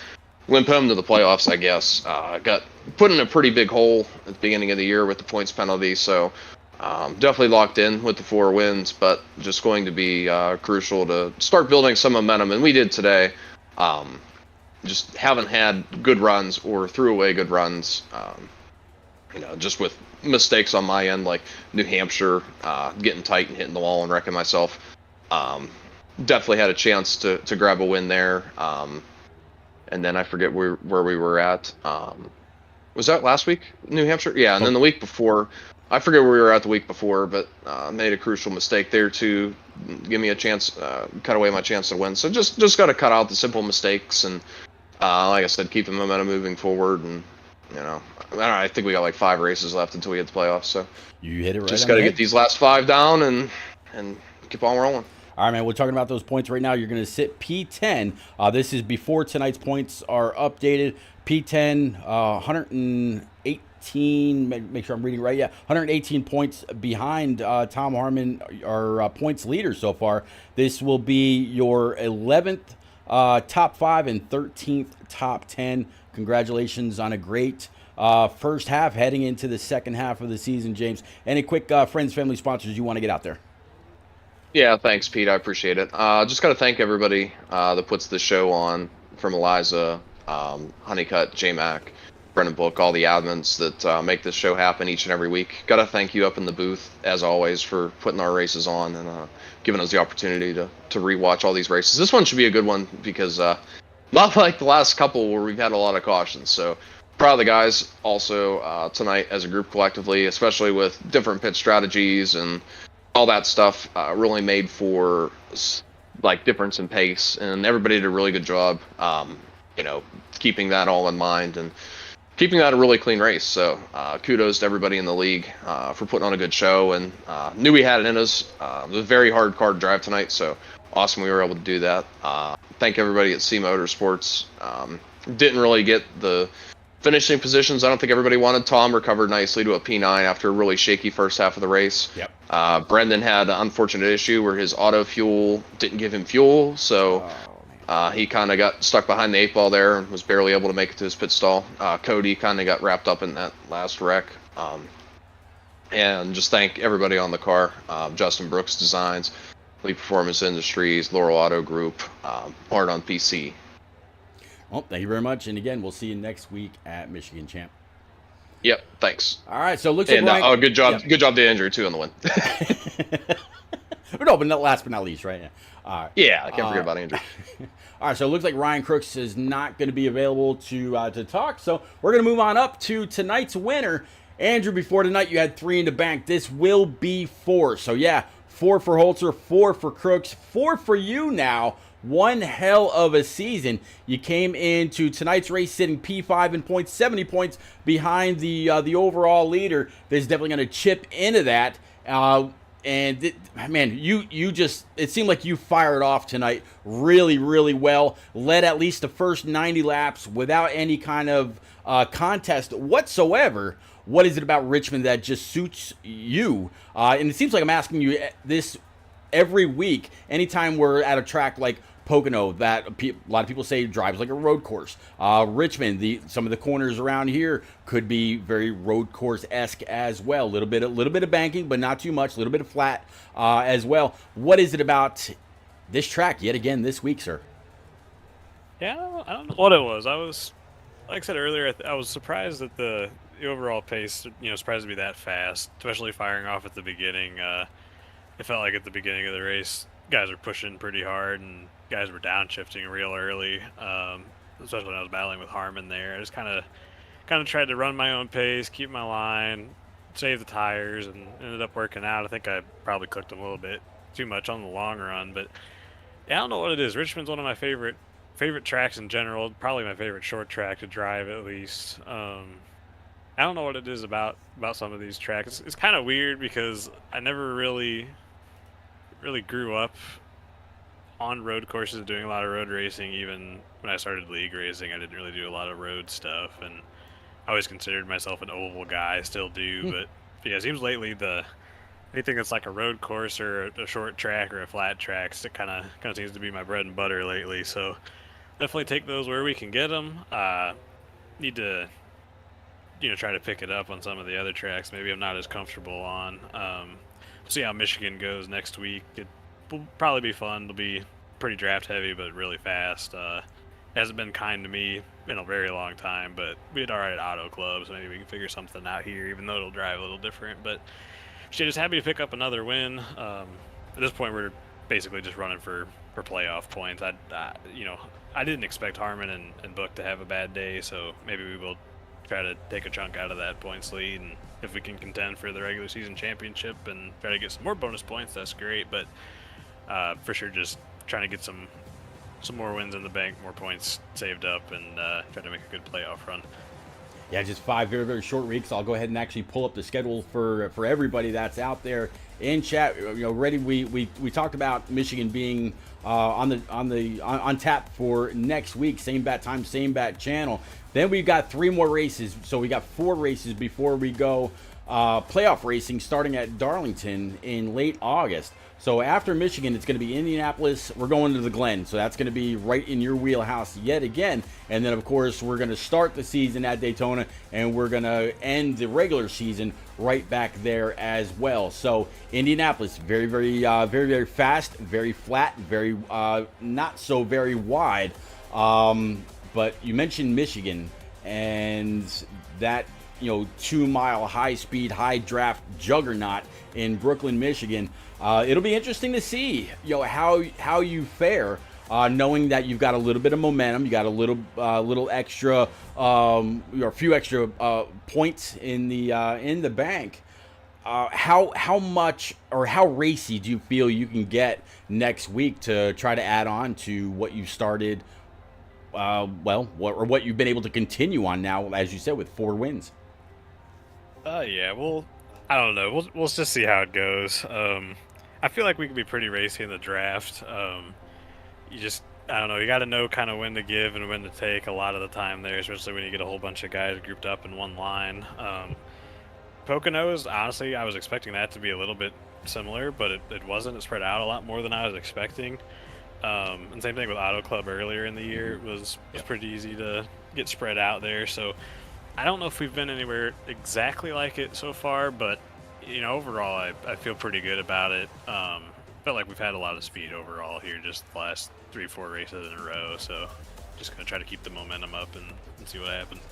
limp home to the playoffs, I guess. Got put in a pretty big hole at the beginning of the year with the points penalty, so definitely locked in with the 4 wins, but just going to be crucial to start building some momentum, and we did today. Just haven't had good runs or threw away good runs, just with mistakes on my end, like New Hampshire, getting tight and hitting the wall and wrecking myself. Definitely had a chance to grab a win there. And then I forget where we were at. Was that last week, New Hampshire? Yeah, and then the week before, I forget where we were at the week before, but made a crucial mistake there to give me a chance, cut away my chance to win. So just got to cut out the simple mistakes, and like I said, keep the momentum moving forward. And I think we got like 5 races left until we hit the playoffs. So you hit it right. Just got to get these last 5 down and keep on rolling. All right, man, we're talking about those points right now. You're going to sit P10. This is before tonight's points are updated. P10, 118 118. Make sure I'm reading right. Yeah, 118 points behind Tom Harmon, our points leader so far. This will be your 11th top 5 and 13th top 10. Congratulations on a great first half heading into the second half of the season, James. Any quick friends, family, sponsors you want to get out there? Yeah, thanks, Pete. I appreciate it. Just got to thank everybody that puts the show on, from Eliza, Honeycutt, J-Mac, Brennan Book, all the admins that make this show happen each and every week. Got to thank you up in the booth, as always, for putting our races on and giving us the opportunity to rewatch all these races. This one should be a good one because not like the last couple where we've had a lot of cautions. So proud of the guys also tonight as a group collectively, especially with different pit strategies and all that stuff, really made for like difference in pace, and everybody did a really good job, keeping that all in mind and keeping that a really clean race. So kudos to everybody in the league for putting on a good show, and knew we had it in us. It was a very hard car to drive tonight, so awesome we were able to do that. Thank everybody at C Motorsports. Didn't really get the finishing positions. I don't think everybody wanted. Tom recovered nicely to a P9 after a really shaky first half of the race. Yep. Brendan had an unfortunate issue where his auto fuel didn't give him fuel, so he kind of got stuck behind the 8 ball there and was barely able to make it to his pit stall. Cody kind of got wrapped up in that last wreck. And just thank everybody on the car. Justin Brooks Designs, Lee Performance Industries, Laurel Auto Group, Art on PC. Well, thank you very much. And again, we'll see you next week at Michigan Champ. Yep, thanks. All right, so it looks and, like Ryan... good job. Yeah. Good job to Andrew, too, on the win. No, but not last but not least, right? Yeah, I can't forget about Andrew. All right, so it looks like Ryan Crooks is not going to be available to talk, so we're going to move on up to tonight's winner. Andrew, before tonight, you had 3 in the bank. This will be 4. So, yeah, 4 for Holzer, 4 for Crooks, 4 for you now. One hell of a season. You came into tonight's race sitting P5 in points, 70 points behind the overall leader. That's definitely going to chip into that. Man, you just, it seemed like you fired off tonight really, really well. Led at least the first 90 laps without any kind of contest whatsoever. What is it about Richmond that just suits you? And it seems like I'm asking you this every week, anytime we're at a track like Pocono, that a lot of people say drives like a road course. Richmond, some of the corners around here could be very road course-esque as well. A little bit of banking, but not too much. A little bit of flat as well. What is it about this track yet again this week, sir? Yeah, I don't know what it was. I was, like I said earlier, I was surprised that the overall pace, surprised to be that fast, especially firing off at the beginning. It felt like at the beginning of the race, guys were pushing pretty hard and guys were downshifting real early, especially when I was battling with Harmon there. I just kind of tried to run my own pace, keep my line, save the tires, and ended up working out. I think I probably cooked them a little bit too much on the long run, but yeah, I don't know what it is. Richmond's one of my favorite tracks in general, probably my favorite short track to drive at least. I don't know what it is about some of these tracks. It's kind of weird because I never really grew up on road courses doing a lot of road racing. Even when I started league racing, I didn't really do a lot of road stuff, and I always considered myself an oval guy, still do. But yeah, it seems lately anything that's like a road course or a short track or a flat track, it kind of seems to be my bread and butter lately. So definitely take those where we can get them. Need to try to pick it up on some of the other tracks maybe I'm not as comfortable on. See how Michigan goes next week. It will probably be fun. It'll be pretty draft heavy, but really fast. Hasn't been kind to me in a very long time, but we did all right at Auto Club, so maybe we can figure something out here, even though it'll drive a little different. But just happy to pick up another win. At this point, we're basically just running for playoff points. I didn't expect Harmon and Book to have a bad day, so maybe we will try to take a chunk out of that points lead, and if we can contend for the regular season championship and try to get some more bonus points, that's great. But for sure, just trying to get some more wins in the bank, more points saved up, and try to make a good playoff run. Yeah, just 5 very, very short weeks. I'll go ahead and actually pull up the schedule for everybody that's out there in chat, ready. We talked about Michigan being on tap for next week. Same bat time, same bat channel. Then we've got 3 more races, so we got 4 races before we go playoff racing, starting at Darlington in late August. So after Michigan, it's going to be Indianapolis. We're going to the Glen, so that's going to be right in your wheelhouse yet again. And then, of course, we're going to start the season at Daytona, and we're going to end the regular season right back there as well. So Indianapolis, very, very fast, very flat, very not so very wide. But you mentioned Michigan and that 2-mile high-speed, high-draft juggernaut in Brooklyn, Michigan. It'll be interesting to see how you fare, knowing that you've got a little bit of momentum, you got a little extra, or a few extra points in the bank. How much or how racy do you feel you can get next week to try to add on to what you started? What you've been able to continue on now, as you said, with 4 wins. Yeah, well, I don't know. We'll just see how it goes. I feel like we can be pretty racy in the draft. I don't know. You got to know kind of when to give and when to take a lot of the time there, especially when you get a whole bunch of guys grouped up in one line. Poconos, honestly, I was expecting that to be a little bit similar, but it wasn't. It spread out a lot more than I was expecting. And same thing with Auto Club earlier in the year. It was pretty easy to get spread out there. So I don't know if we've been anywhere exactly like it so far, but overall I feel pretty good about it. Felt like we've had a lot of speed overall here just the last 3-4 races in a row. So just gonna try to keep the momentum up and see what happens.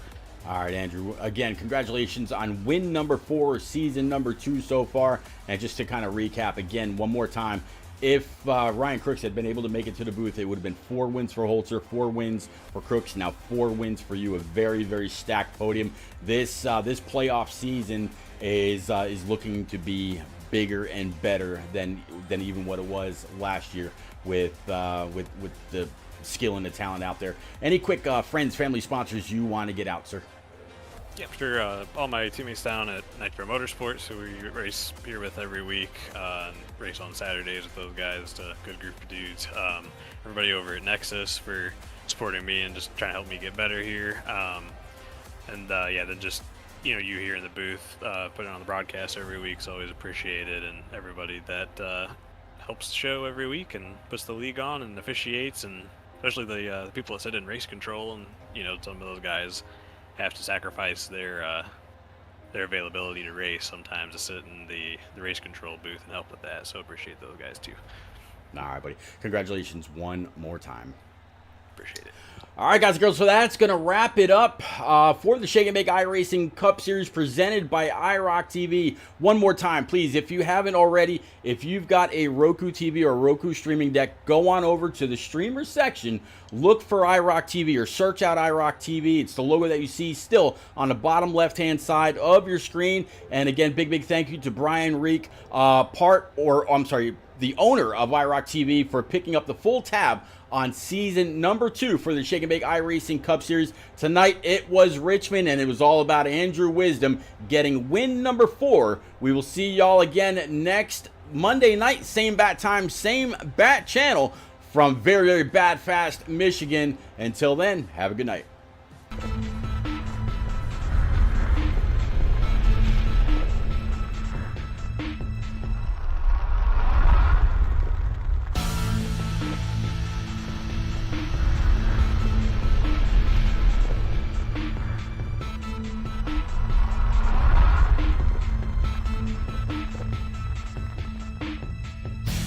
All right, Andrew, again, congratulations on win number 4, season number 2 so far. And just to kind of recap again one more time, if Ryan Crooks had been able to make it to the booth, it would have been 4 wins for Holzer, 4 wins for Crooks, now 4 wins for you. A very, very stacked podium. This playoff season is looking to be bigger and better than even what it was last year with the skill and the talent out there. Any quick friends, family, sponsors you want to get out, sir? Yeah, for all my teammates down at Nitro Motorsports, who we race here with every week, and race on Saturdays with those guys, a good group of dudes. Everybody over at Nexus for supporting me and just trying to help me get better here. Then just you here in the booth, putting on the broadcast every week is always appreciated, and everybody that helps the show every week and puts the league on and officiates, and especially the people that sit in race control, and some of those guys have to sacrifice their availability to race sometimes to sit in the race control booth and help with that. So appreciate those guys too. All right, buddy. Congratulations one more time. Appreciate it. All right, guys and girls, so that's going to wrap it up for the Shake and Bake iRacing Cup Series presented by iRock TV. One more time, please, if you haven't already, if you've got a Roku TV or a Roku streaming deck, go on over to the streamer section, look for iRock TV or search out iRock TV. It's the logo that you see still on the bottom left-hand side of your screen. And again, big thank you to Brian Reek, the owner of iRock TV, for picking up the full tab on season number 2 for the Shake and Bake iRacing Cup Series. Tonight it was Richmond, and it was all about Andrew Wisdom getting win number 4. We will see y'all again next Monday night, same bat time, same bat channel, from very, very bad fast Michigan. Until then, have a good night.